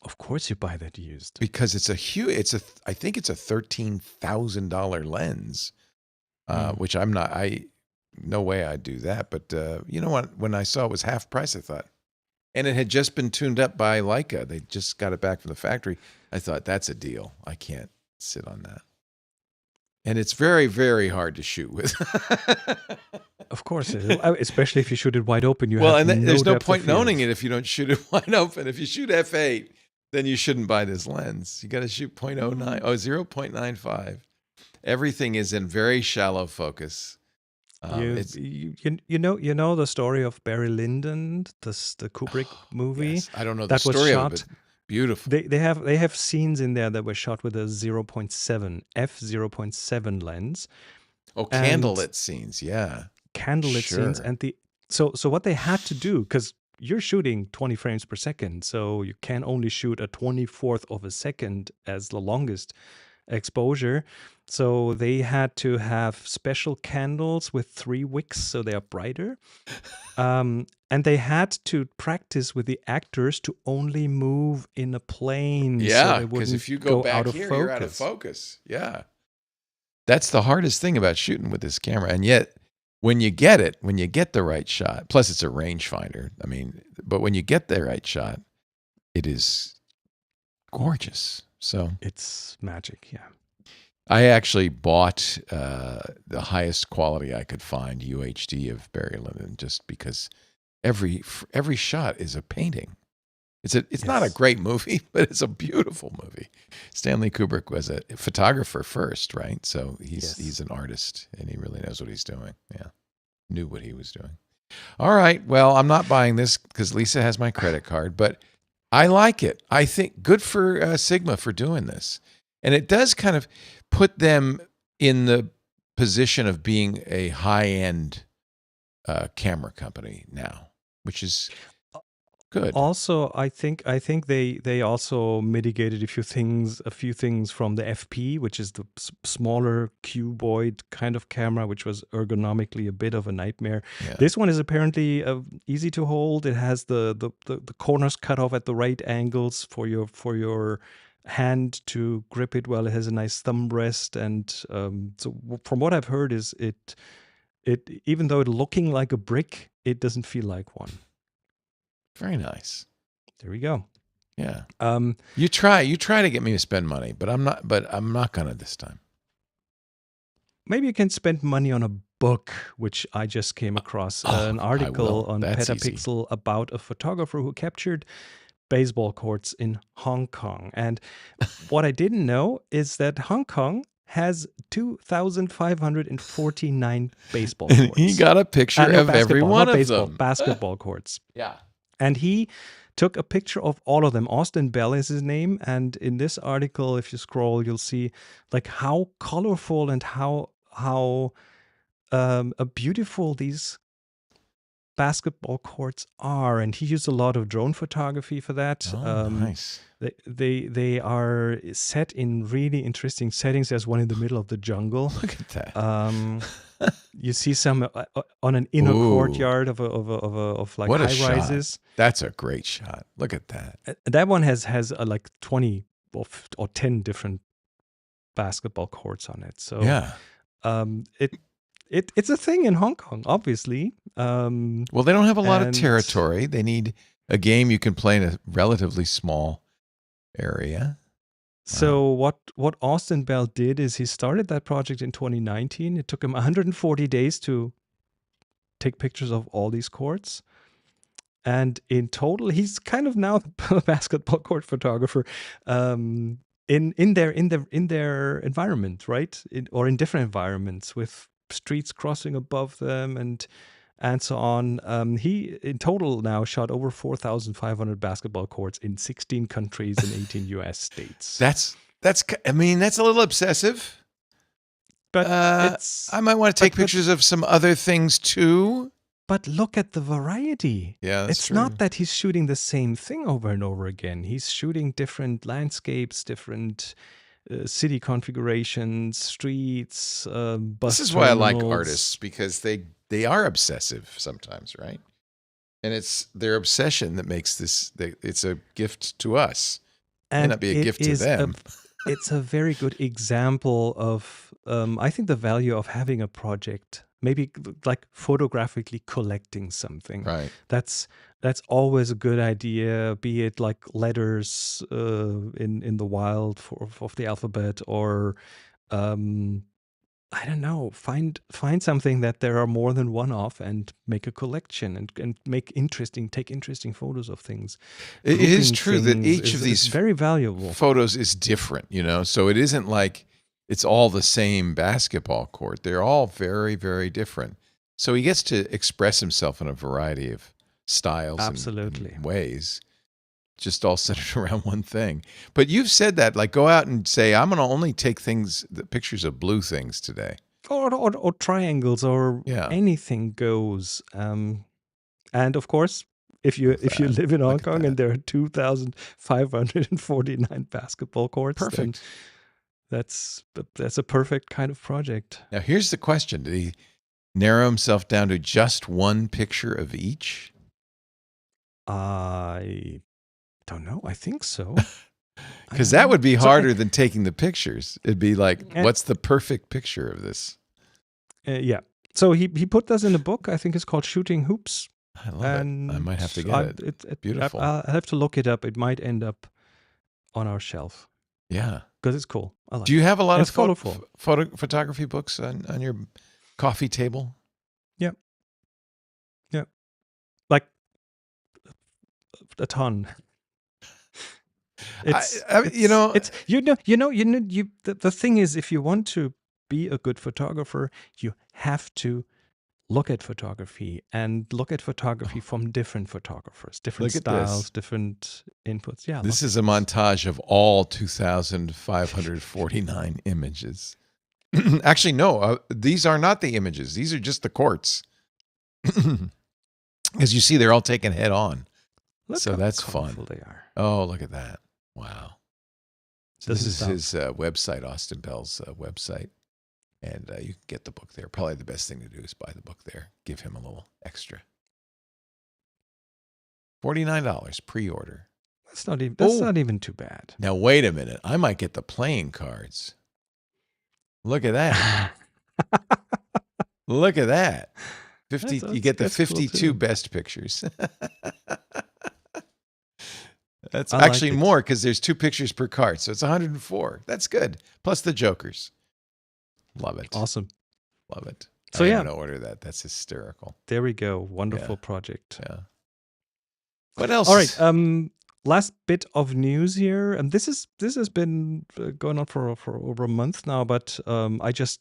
Of course, you buy that used because it's a huge. I think it's a $13,000 lens, which I'm not. No way I'd do that. But you know what? When I saw it was half price, I thought, and it had just been tuned up by Leica. They just got it back from the factory. I thought that's a deal. I can't sit on that. And it's very, very hard to shoot with. Of course, especially if you shoot it wide open. There's no point in owning it if you don't shoot it wide open. If you shoot f8, then you shouldn't buy this lens. You got to shoot 0.95. Everything is in very shallow focus. You know the story of Barry Lyndon, the Kubrick movie. Yes. I don't know the story of it, but beautiful. They have scenes in there that were shot with a 0.7 f/0.7 lens. Oh, candlelit scenes, yeah. Candlelit scenes, and so what they had to do, because you're shooting 20 frames per second, so you can only shoot a 24th of a second as the longest exposure. So they had to have special candles with 3 wicks, so they are brighter. And they had to practice with the actors to only move in a plane. Yeah, because if you go back here, you're out of focus. Yeah. That's the hardest thing about shooting with this camera. And yet, when you get the right shot, plus it's a rangefinder. I mean, but when you get the right shot, it is gorgeous. So it's magic, yeah. I actually bought the highest quality I could find UHD of Barry Lyndon just because every shot is a painting. It's not a great movie, but it's a beautiful movie. Stanley Kubrick was a photographer first, right? So he's an artist and he really knows what he's doing. Yeah, knew what he was doing. All right, well, I'm not buying this because Lisa has my credit card, but I like it. I think good for Sigma for doing this. And it does kind of put them in the position of being a high-end camera company now, which is good. Also, I think they also mitigated a few things from the FP, which is the smaller cuboid kind of camera, which was ergonomically a bit of a nightmare. Yeah. This one is apparently easy to hold. It has the corners cut off at the right angles for your hand to grip it well. It has a nice thumb rest, and so from what I've heard is it even though it's looking like a brick, it doesn't feel like one. Very nice. There we go. Yeah. You try to get me to spend money, but I'm not gonna this time. Maybe you can spend money on a book, which I just came across an article on Petapixel about a photographer who captured baseball courts in Hong Kong. And what I didn't know is that Hong Kong has 2,549 baseball courts. He got a picture of every one of them. Basketball courts. Yeah. And he took a picture of all of them. Austin Bell is his name. And in this article, if you scroll, you'll see like how colorful and how beautiful these basketball courts are, and he used a lot of drone photography for that. Oh, nice. They are set in really interesting settings. There's one in the middle of the jungle. Look at that. You see some on an inner courtyard of like what a high rises. Shot. That's a great shot. Look at that. That one has like 20 or 10 different basketball courts on it. So yeah, it's a thing in Hong Kong, obviously. Well, they don't have a lot of territory. They need a game you can play in a relatively small area. So what Austin Bell did is he started that project in 2019. It took him 140 days to take pictures of all these courts. And in total, he's kind of now the basketball court photographer in their environment, right? Or in different environments with streets crossing above them and so on. He in total now shot over 4,500 basketball courts in 16 countries and 18 U.S. states. That's a little obsessive. But I might want to take pictures of some other things too. But look at the variety. Yeah, that's true. Not that he's shooting the same thing over and over again. He's shooting different landscapes, different city configurations, streets, bus This is why I like terminals. artists, because they are obsessive sometimes, right? And it's their obsession that makes this. It's a gift to us. It may not be a gift to them. It's a very good example of, I think, the value of having a project. Maybe like photographically collecting something. Right. That's always a good idea. Be it like letters in the wild of the alphabet, or I don't know. Find something that there are more than one of, and make a collection and take interesting photos of things. It is true that each of these very valuable photos is different. So it isn't like it's all the same basketball court. They're all very, very different. So he gets to express himself in a variety of styles and ways, just all centered around one thing. But you've said that, like, go out and say, I'm going to only take pictures of blue things today. Or triangles or anything goes. And of course, if you live in Hong Kong and there are 2,549 basketball courts, perfect. That's a perfect kind of project. Now, here's the question. Did he narrow himself down to just one picture of each? I don't know. I think so. Because that would be harder than taking the pictures. It'd be like, what's the perfect picture of this? Yeah. So he put this in a book. I think it's called Shooting Hoops. I love it. I might have to get it. Beautiful. I'll have to look it up. It might end up on our shelf. Yeah. Because it's cool. I like Do you have a lot of photography books on your coffee table? Yeah. Yeah. Like a ton. The thing is, if you want to be a good photographer, you have to look at photography from different photographers, different styles, different inputs. Yeah. This is a montage of all 2,549 images. Actually, no, these are not the images. These are just the courts. As you see, they're all taken head on. So that's fun. They are. Oh, look at that. Wow. So this is his website, Austin Bell's website. And you can get the book there. Probably the best thing to do is buy the book there. Give him a little extra. $49 pre-order. That's not even too bad. Now wait a minute. I might get the playing cards. Look at that. Look at that. 50. You get the 52 best pictures. That's actually more because there's 2 pictures per card, so it's 104. That's good. Plus the jokers. Love it. Awesome. Love it. So I'm gonna order that. That's hysterical. There we go. Wonderful project. Yeah. What else? All right. Last bit of news here, and this has been going on for over a month now, but I just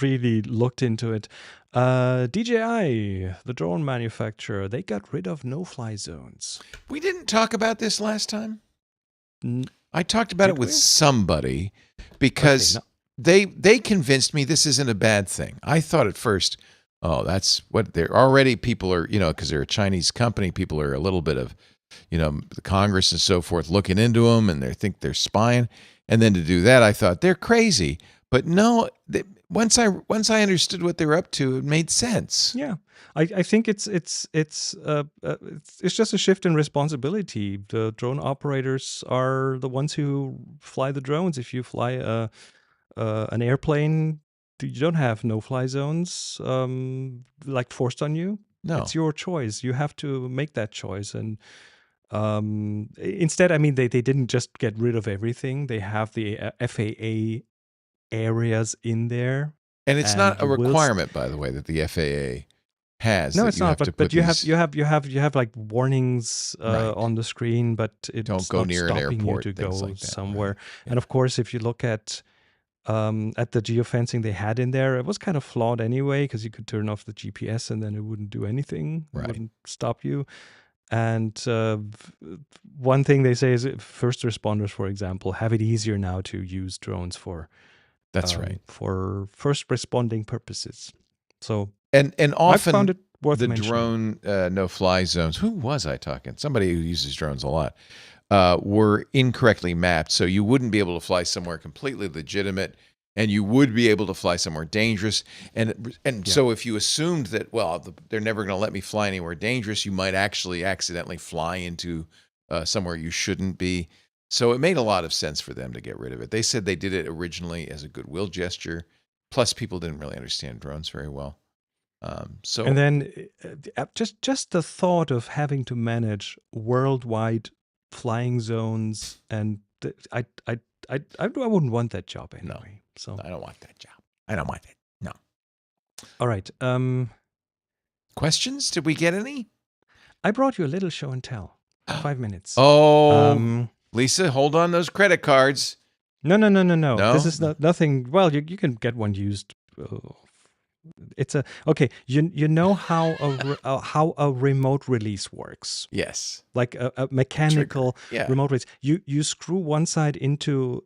really looked into it. DJI, the drone manufacturer, they got rid of no-fly zones. We didn't talk about this last time. I talked about it with somebody because they convinced me this isn't a bad thing. I thought at first, Oh, that's what they're already. People are, because they're a Chinese company. People are a little bit of, the Congress and so forth looking into them, and they think they're spying. And then to do that, I thought they're crazy. But no, once I understood what they were up to, it made sense. Yeah, I think it's just a shift in responsibility. The drone operators are the ones who fly the drones. If you fly an airplane, you don't have no-fly zones like forced on you. No, It's your choice. You have to make that choice. And instead, I mean, they didn't just get rid of everything. They have the FAA areas in there. and it's not a you will requirement, by the way, that the FAA has. No, that it's you not. have to But put you these- have like warnings Right. on the screen, but it's Don't go not near an stopping you airport, to things go like that, somewhere. right. Yeah. And of course, if you look at the geofencing they had in there, it was kind of flawed anyway, because you could turn off the GPS and then it wouldn't do anything. Right. It wouldn't stop you. And one thing they say is first responders, for example, have it easier now to use drones for That's right. for first responding purposes. So And I found often it worth the mentioning. drone no-fly zones. Who was I talking? Somebody who uses drones a lot. Were incorrectly mapped, so you wouldn't be able to fly somewhere completely legitimate, and you would be able to fly somewhere dangerous. And so if you assumed that, they're never going to let me fly anywhere dangerous, you might actually accidentally fly into somewhere you shouldn't be. So it made a lot of sense for them to get rid of it. They said they did it originally as a goodwill gesture. Plus, people didn't really understand drones very well. And then just the thought of having to manage worldwide flying zones, and I wouldn't want that job anyway. No. So I don't want that job. I don't want it. No. all right. Questions? Did we get any? I brought you a little show and tell. 5 minutes. Oh, Lisa, hold on those credit cards. No. No? This is nothing. Well, you can get one used. It's okay. You know how a remote release works. Yes. Like a mechanical Yeah. remote release. You screw one side into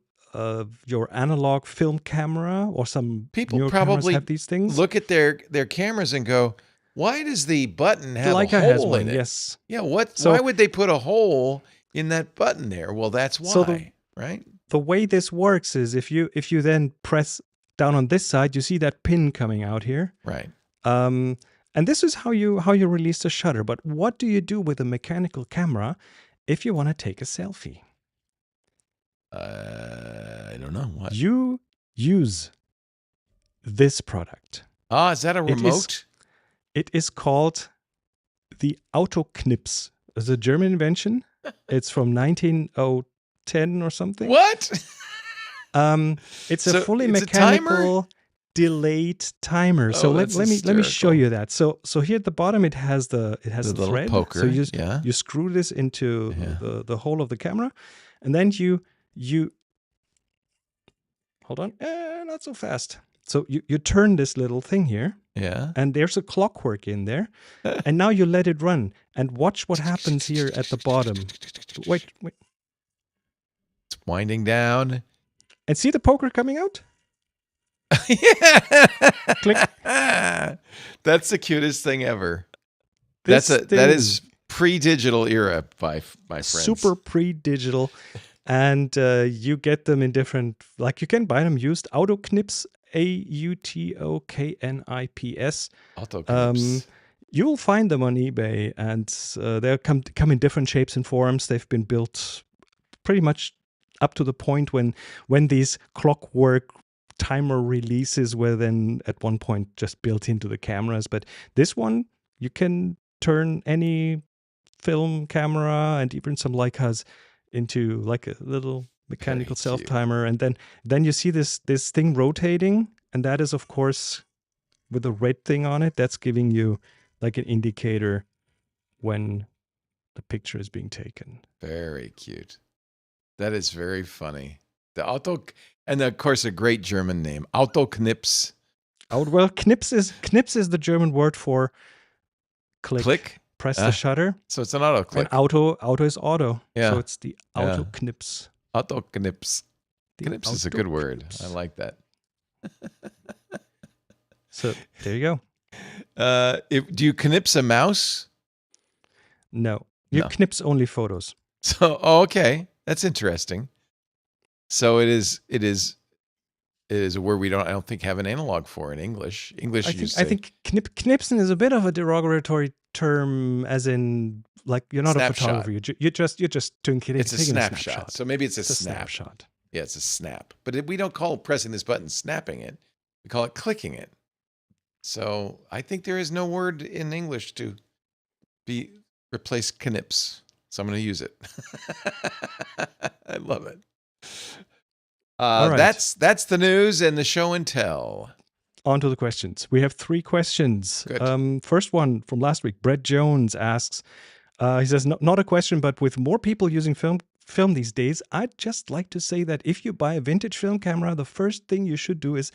your analog film camera, or some People newer probably cameras have these things. Look at their cameras and go, why does the button have Leica a has hole one, in it? yes. Yeah, So- why would they put a hole in that button there? Well, that's why, So right? The way this works is if you then press down on this side, you see that pin coming out here. Right. And this is how you release the shutter. But what do you do with a mechanical camera if you want to take a selfie? I don't know. What? You use this product. Is that a remote? It is called the Autoknips. It's a German invention. It's from 1910 or something. What? It's a So fully it's a timer? mechanical delayed timer. So let that's me show hysterical. you that. So here at the bottom it has the little thread. poker, So yeah. you screw this into Yeah. the hole of the camera, and then you hold on, not so fast. So you turn this little thing here, Yeah. and there's a clockwork in there, and now you let it run, and watch what happens here at the bottom. Wait, It's winding down. and see the poker coming out? Yeah. Click. That's the cutest thing ever. This that thing is pre-digital era, my friends. super pre-digital, and you get them in different, like you can buy them used. Autoknips, AUTOKNIPS. Autoclips. You'll find them on eBay, and they come in different shapes and forms. They've been built pretty much up to the point when these clockwork timer releases were then at one point just built into the cameras. But this one, you can turn any film camera and even some Leicas into like a little mechanical Very cute. self-timer. And then you see this thing rotating, and that is, of course, with the red thing on it, that's giving you like an indicator when the picture is being taken. Very cute. That is very funny. And of course a great German name, Autoknips. Well, Knips is the German word for click. Press the shutter. So it's an auto And click. auto is auto. Yeah. So it's the Autoknips. Autoknips. The Knips is a good word. Autoknips. I like that. So there you go. Do you knips a mouse? No. You knips only photos. So, okay. That's interesting. So it is a word I don't think have an analog for in English. I think knipsen is a bit of a derogatory term, as in, like, you're not snapshot. a photographer. You're just doing it's taking a snapshot. So maybe it's a snapshot. Yeah, it's a snap. But we don't call pressing this button snapping it. We call it clicking it. So I think there is no word in English to replace knips. So I'm going to use it. I love it. All right. That's the news and the show and tell. On to the questions. We have 3 questions. Good. First one from last week. Brett Jones asks, he says, not a question, but with more people using film these days, I'd just like to say that if you buy a vintage film camera, the first thing you should do is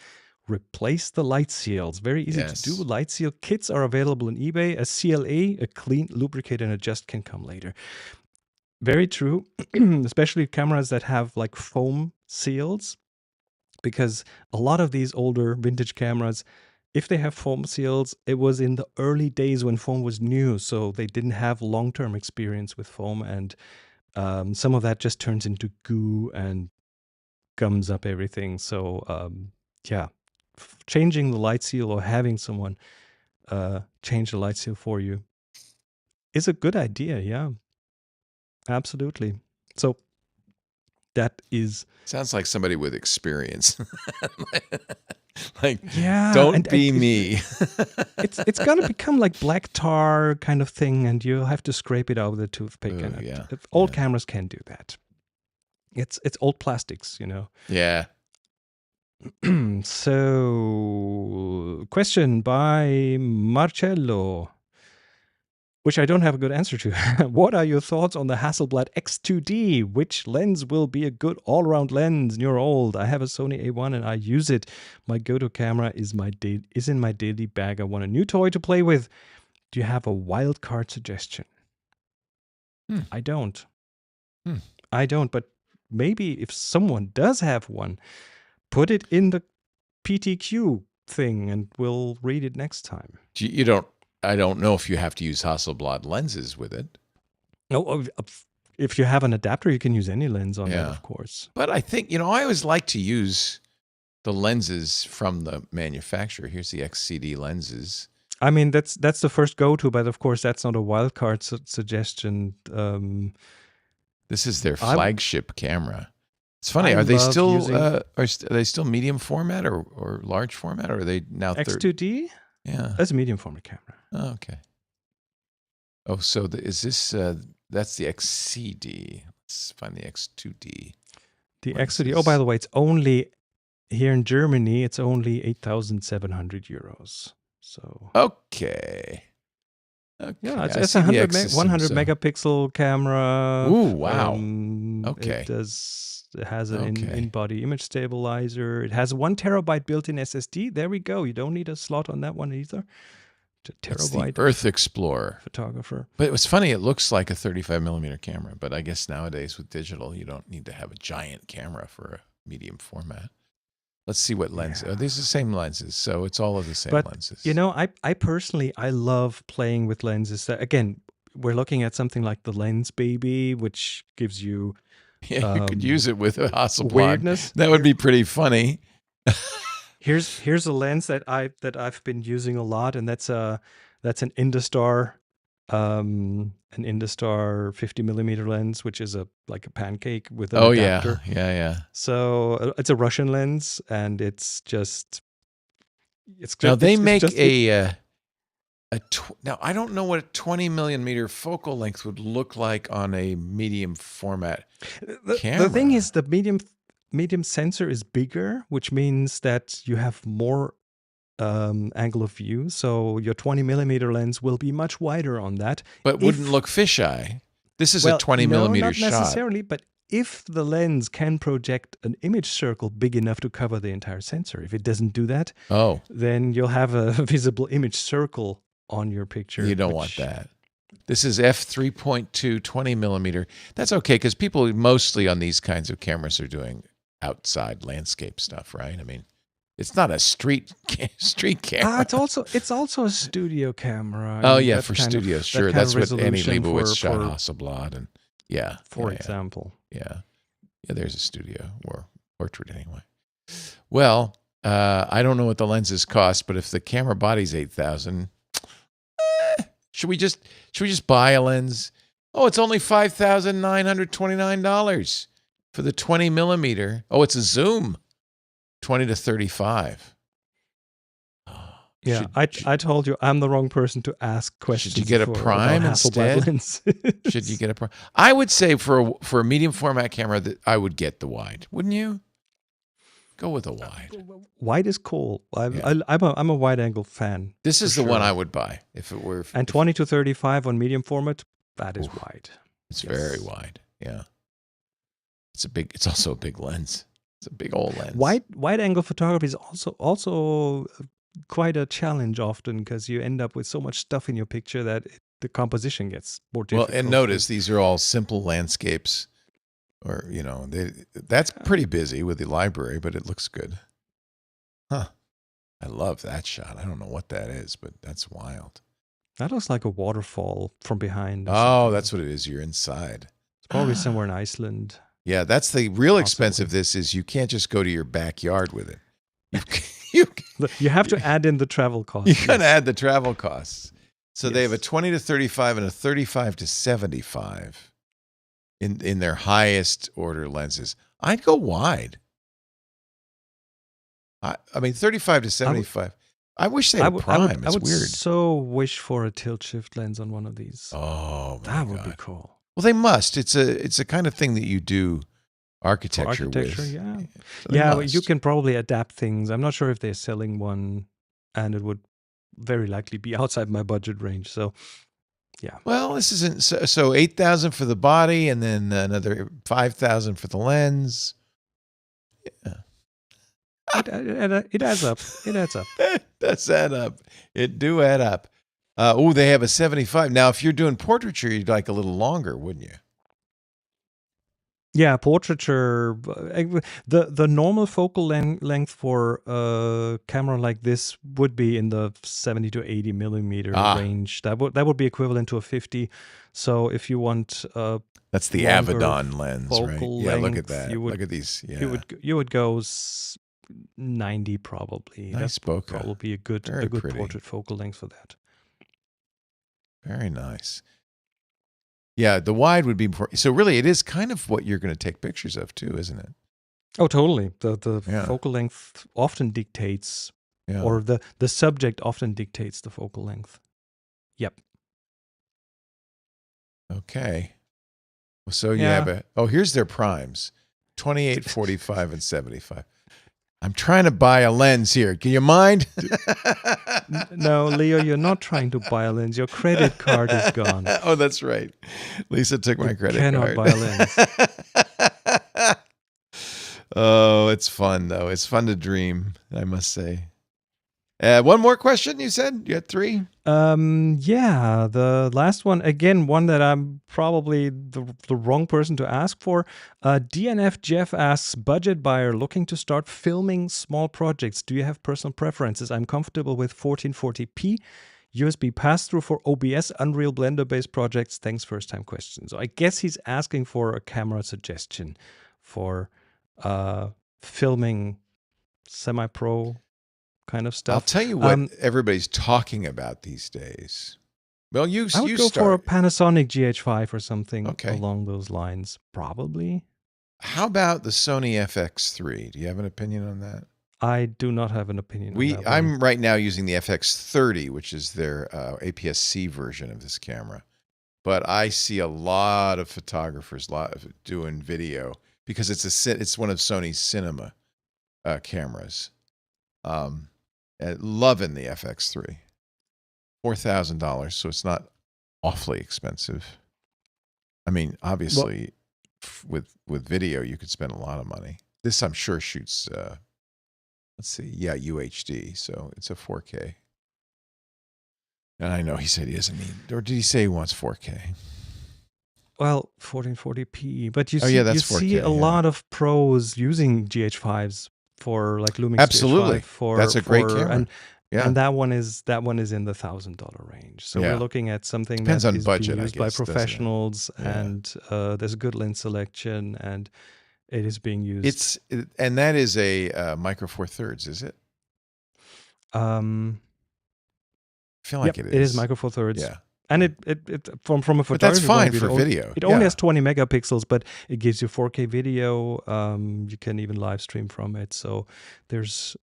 replace the light seals. Very easy to do. Light seal kits are available on eBay. A CLA, a clean, lubricate, and adjust can come later. Very true, especially cameras that have like foam seals, because a lot of these older vintage cameras, if they have foam seals, it was in the early days when foam was new, so they didn't have long-term experience with foam, and some of that just turns into goo and gums up everything. So yeah, changing the light seal or having someone change the light seal for you is a good idea. Yeah, absolutely. So that is... Sounds like somebody with experience. Like, yeah, don't be me. It's gonna become like black tar kind of thing, and you'll have to scrape it out with a toothpick. Ooh, And yeah. Old cameras can do that. It's old plastics, you know. Yeah. So, question by Marcello, which I don't have a good answer to. What are your thoughts on the Hasselblad X2D? Which lens will be a good all-round lens? You're old. I have a Sony A1 and I use it. My go-to camera is in my daily bag. I want a new toy to play with. Do you have a wild card suggestion? I don't. I don't, but maybe if someone does have one, put it in the PTQ thing and we'll read it next time. I don't know if you have to use Hasselblad lenses with it. No, if you have an adapter, you can use any lens on that, of course. But I think, I always like to use the lenses from the manufacturer. Here's the XCD lenses. I mean, that's the first go-to, but of course, that's not a wildcard suggestion. This is their flagship camera. It's funny. Are they still medium format or large format, or are they now X2D? Yeah, that's a medium format camera. Oh, okay. Oh, so is this? That's the XCD. Let's find the X2D. The X2D. Oh, by the way, it's only here in Germany. It's only 8,700 euros. So okay. Yeah, it's a 100 megapixel camera. Ooh, wow. Okay. It has an in-body image stabilizer. It has 1 terabyte built-in SSD. There we go. You don't need a slot on that one either. It's the Earth Explorer photographer. But it was funny. It looks like a 35 millimeter camera, but I guess nowadays with digital, you don't need to have a giant camera for a medium format. Let's see what lens. Yeah. Oh, these are the same lenses, so it's all of the same lenses. I personally love playing with lenses. Again, we're looking at something like the Lens Baby, which gives you you could use it with a Hasselblad. Weirdness. That would be pretty funny. Here's a lens that I've been using a lot, and that's an Industar 50 millimeter lens, which is like a pancake with an adapter. Yeah. So it's a Russian lens, and it's now they make now I don't know what a 20 millimeter focal length would look like on a medium format camera. The thing is, the medium sensor is bigger, which means that you have more angle of view. So your 20 millimeter lens will be much wider on that. But wouldn't look fisheye. This is a 20 millimeter shot. Not necessarily, but if the lens can project an image circle big enough to cover the entire sensor, if it doesn't do that, then you'll have a visible image circle on your picture. You don't want that. This is f3.2 20 millimeter. That's okay, because people mostly on these kinds of cameras are doing outside landscape stuff, right? I mean, It's not a street camera. It's also a studio camera. Oh yeah, for studios, sure. That's what Annie resolution Leibovitz shot for Hasselblad, and yeah, for example. Yeah. There's a studio or portrait anyway. Well, I don't know what the lenses cost, but if the camera body's $8,000, should we just buy a lens? Oh, it's only $5,929 for the 20 millimeter. Oh, it's a zoom, 20 to 35. Yeah, I told you I'm the wrong person to ask questions. Should you get a prime instead? Should you get a prime? I would say for a medium format camera that I would get the wide. Wouldn't you? Go with a wide. Wide is cool. I'm a wide angle fan. This is the one I would buy if it were. And 20 to 35 on medium format, that is wide. It's very wide. Yeah. It's also a big lens. It's a big old lens. Wide angle photography is also quite a challenge often because you end up with so much stuff in your picture that the composition gets more difficult. Well, and notice these are all simple landscapes. Or, that's pretty busy with the library, but it looks good. Huh. I love that shot. I don't know what that is, but that's wild. That looks like a waterfall from behind. Oh, that's what it is. You're inside. It's probably somewhere in Iceland. Yeah, that's the real expensive. This is you can't just go to your backyard with it. You have to add in the travel costs. You got to add the travel costs. So they have a 20 to 35 and a 35 to 75. In their highest order lenses. I'd go wide. I mean, 35 to 75. I wish they had a prime. It's weird. So wish for a tilt shift lens on one of these. Oh, that would be cool. Well, they must. It's a kind of thing that you do architecture with. Yeah. So yeah, you can probably adapt things. I'm not sure if they're selling one, and it would very likely be outside my budget range. So. Yeah. Well, this isn't so $8,000 for the body, and then another $5,000 for the lens. Yeah, it adds up. It adds up. It does add up. It do add up. They have a 75. Now, if you're doing portraiture, you'd like a little longer, wouldn't you? Yeah, portraiture. The normal focal length for a camera like this would be in the 70 to 80 millimeter range. That would be equivalent to a 50. So if you want that's the Avedon lens, right? Yeah, look at that. Look at these. Yeah, you would go 90 probably. Nice bokeh. Probably a good portrait focal length for that. Very nice. Yeah, the wide would be so really it is kind of what you're going to take pictures of too, isn't it? Oh, totally. The focal length often dictates or the subject often dictates the focal length. Yep. Okay. So you have here's their primes. 28, 45 and 75. I'm trying to buy a lens here. Can you mind? No, Leo, you're not trying to buy a lens. Your credit card is gone. Oh, that's right. Lisa took my credit card. Cannot buy a lens. Oh, it's fun, though. It's fun to dream, I must say. One more question, you said? You had 3? Yeah, the last one, again, one that I'm probably the wrong person to ask for. DNF Jeff asks, budget buyer looking to start filming small projects. Do you have personal preferences? I'm comfortable with 1440p, USB pass-through for OBS, Unreal Blender-based projects. Thanks, first-time question. So I guess he's asking for a camera suggestion for filming semi-pro kind of stuff. I'll tell you what everybody's talking about these days. Well, I would go for a Panasonic GH5 or something along those lines, probably. How about the Sony FX3? Do you have an opinion on that? I do not have an opinion on that. I'm right now using the FX30, which is their APS-C version of this camera. But I see a lot of photographers doing video because it's one of Sony's cinema cameras. Loving the FX3. $4,000, so it's not awfully expensive. I mean, obviously, with video, you could spend a lot of money. This, I'm sure, shoots, let's see, UHD, so it's a 4K. And I know he said he doesn't need, or did he say he wants 4K? Well, 1440p, but you that's 4K, see a lot of pros using GH5s for like Lumix Absolutely. GH5 That's a great camera. And that one is in the $1,000 range. So we're looking at something Depends that on is budget, being I used by guess, doesn't it? professionals, Yeah. and there's a good lens selection, and it is being used. And that is a Micro Four Thirds, is it? I feel like it is. It is Micro Four Thirds. Yeah. And it from a photography But that's fine point of for view, video. It only has 20 megapixels, but it gives you 4K video. You can even live stream from it. So there's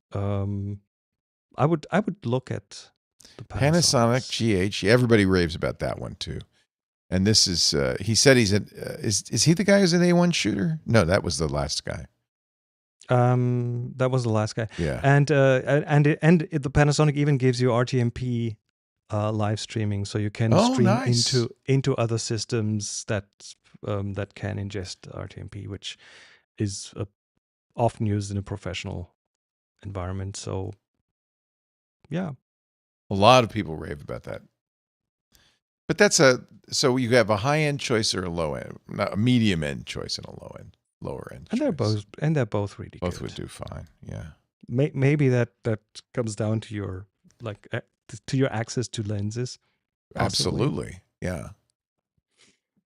I would look at the Panasonic GH. Everybody raves about that one too. And this is he said he's is he the guy who's an A1 shooter? No, that was the last guy. That was the last guy. Yeah. And the Panasonic even gives you RTMP live streaming, so you can stream into other systems that can ingest RTMP, which is often used in a professional environment. So, yeah, a lot of people rave about that. But so you have a high end choice or a low end, not a medium end choice and a lower end. And choice. they're both really both good. Would do fine. Yeah. Maybe that comes down to your to your access to lenses. Possibly. Absolutely. Yeah.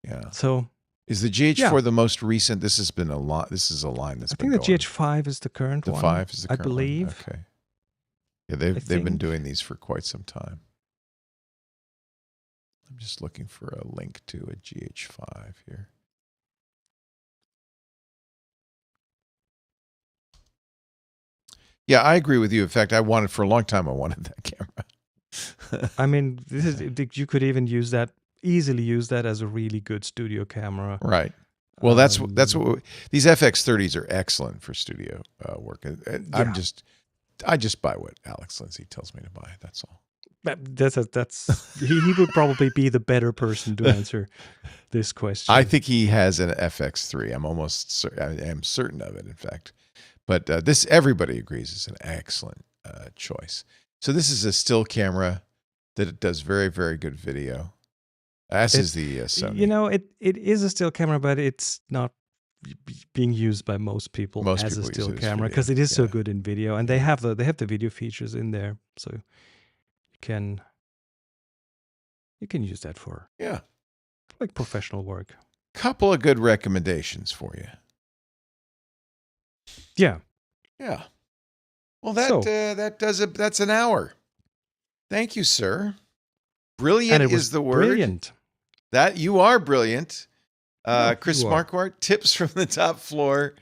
Yeah. So is the GH4 the most recent? This has been a lot. This is a line that's been I think the GH5 is the current one. The 5 is the current I believe. one. Okay. Yeah, they've been doing these for quite some time. I'm just looking for a link to a GH5 here. Yeah, I agree with you. In fact, for a long time, I wanted that camera. I mean, you could even easily use that as a really good studio camera. Right. Well, that's what these FX30s are excellent for studio work. I just buy what Alex Lindsay tells me to buy. That's all. He would probably be the better person to answer this question. I think he has an FX3. I am certain of it, in fact. But this, everybody agrees, is an excellent choice. So this is a still camera that does very, very good video. As is the Sony. It is a still camera, but it's not being used by most people as a still camera because it is so good in video, and they have the video features in there, so you can use that for like professional work. Couple of good recommendations for you. Yeah. Yeah. Well, that does it. That's an hour. Thank you, sir. Brilliant is the word. Brilliant. That you are brilliant. Chris Marquardt, tips from the top floor.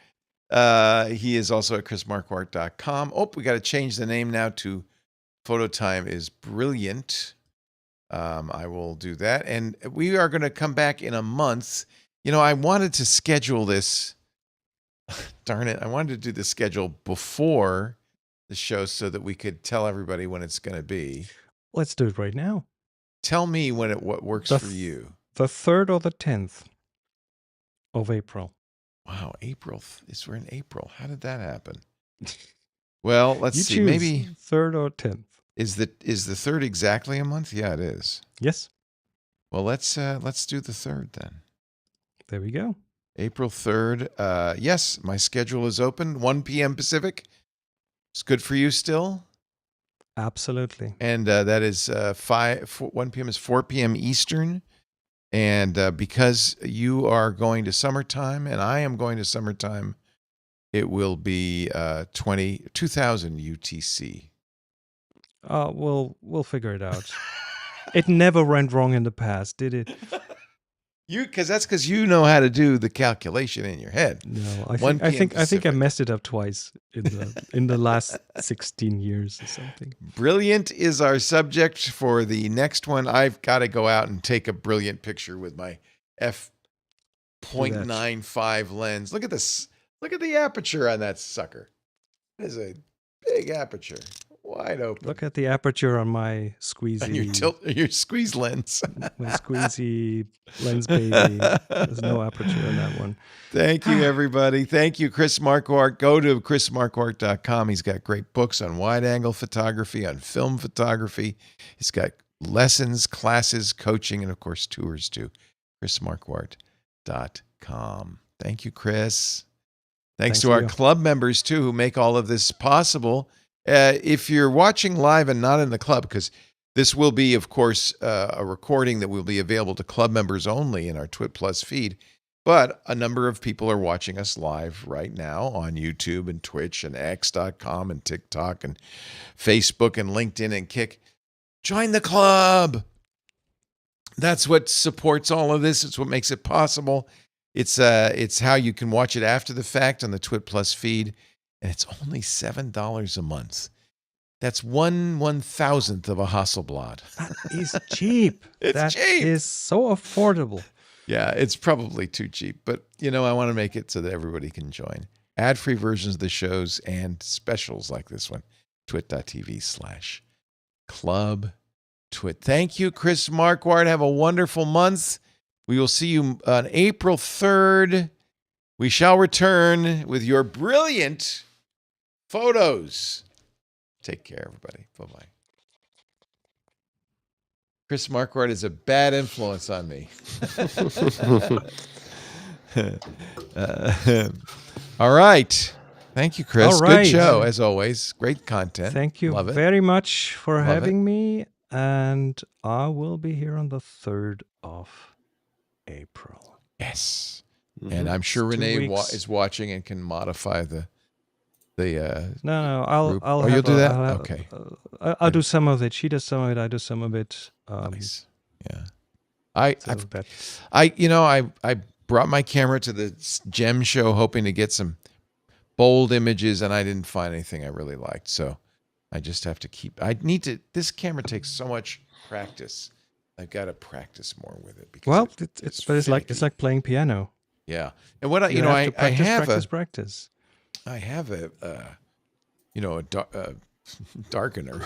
He is also at chrismarquardt.com. Oh, we got to change the name now to Photo Time is Brilliant. I will do that. And we are going to come back in a month. I wanted to schedule this. Darn it. I wanted to do the schedule before the show so that we could tell everybody when it's going to be. Let's do it right now. Tell me what works for you. The 3rd or the 10th of April. Wow, April. We're in April. How did that happen? Well, let's see. Choose maybe 3rd or 10th. Is the 3rd exactly a month? Yeah, it is. Yes. Well, let's do the 3rd then. There we go. April 3rd. Yes, my schedule is open. 1 p.m. Pacific. It's good for you still? Absolutely. And that is 1 p.m. is 4 p.m. Eastern. And because you are going to summertime and I am going to summertime, it will be 2000 UTC. We'll figure it out. It never went wrong in the past, did it? Because you know how to do the calculation in your head. No, I think I messed it up twice in the last 16 years or something. Brilliant is our subject for the next one. I've got to go out and take a brilliant picture with my f.95 lens. Look at this. Look at the aperture on that sucker. It is a big aperture. Wide open. Look at the aperture on my squeezy. On your squeeze lens. My squeezy lens baby. There's no aperture on that one. Thank you, everybody. Thank you, Chris Marquardt. Go to chrismarquardt.com. He's got great books on wide-angle photography, on film photography. He's got lessons, classes, coaching, and, of course, tours, too. chrismarquardt.com. Thank you, Chris. Thanks to our club members, too, who make all of this possible. If you're watching live and not in the club, because this will be, of course, a recording that will be available to club members only in our Twit Plus feed. But a number of people are watching us live right now on YouTube and Twitch and X.com and TikTok and Facebook and LinkedIn and Kick. Join the club. That's what supports all of this. It's what makes it possible. It's how you can watch it after the fact on the Twit Plus feed. And it's only $7 a month. That's 1/1000th of a Hasselblad. That is cheap. It's cheap. That is so affordable. Yeah, it's probably too cheap, but I want to make it so that everybody can join. Ad-free versions of the shows and specials like this one. twit.tv/clubtwit. Thank you, Chris Marquardt. Have a wonderful month. We will see you on April 3rd. We shall return with your brilliant photos. Take care, everybody. Bye-bye. Chris Marquardt is a bad influence on me. All right. Thank you, Chris. All right. Good show, as always. Great content. Thank you very much for having me. And I will be here on the 3rd of April. Yes. Mm-hmm. And I'm sure Renee is watching and can modify the No, I'll you'll do that? Okay. I'll do some of it. She does some of it. I do some of it. Nice. Yeah. I brought my camera to the Gem show hoping to get some bold images, and I didn't find anything I really liked. So I just have to this camera takes so much practice. I've got to practice more with it. Because it's like playing piano. Yeah. And what I practice. I have a darkener,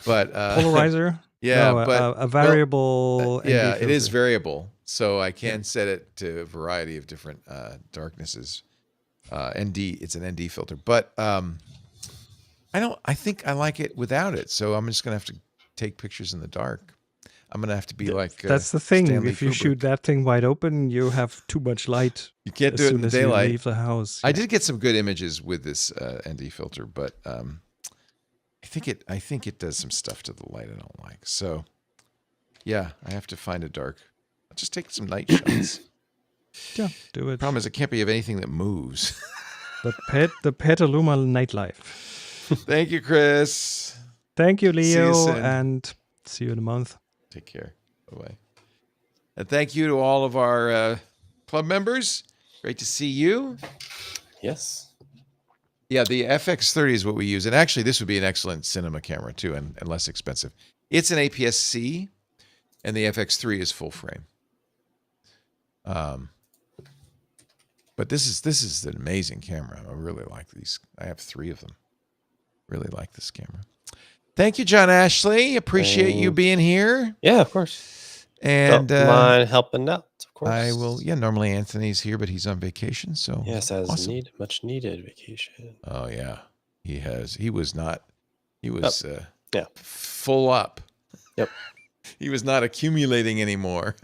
but polarizer. Yeah, no, but a variable. Yeah, it is variable, so I can set it to a variety of different darknesses. It's an ND filter, but I think I like it without it. So I'm just gonna have to take pictures in the dark. I'm gonna have to be like that's the thing. Stanley if you Kubrick. shoot that thing wide open, you have too much light. You can't do it in the daylight. You leave the house. I did get some good images with this ND filter, but I think it does some stuff to the light I don't like. So yeah, I have to find a dark. I'll just take some night shots. Yeah, do it. Problem is, it can't be of anything that moves. the Petaluma nightlife. Thank you, Chris. Thank you, Leo, see you soon. and see you in a month. Take care. Bye-bye. And thank you to all of our club members. Great to see you. Yes. Yeah, the FX30 is what we use. And actually, this would be an excellent cinema camera, too, and less expensive. It's an APS-C, and the FX3 is full frame. But this is an amazing camera. I really like these. I have 3 of them. Really like this camera. Thank you, John Ashley. Appreciate you being here. Yeah, of course. And don't mind helping out, of course. I will. Yeah, normally Anthony's here, but he's on vacation. So yes, as awesome. Much needed vacation. Oh yeah, he has. He was not. He was full up. Yep. He was not accumulating anymore.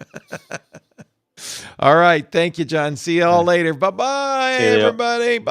All right. Thank you, John. See you all later. Bye bye, everybody. Bye.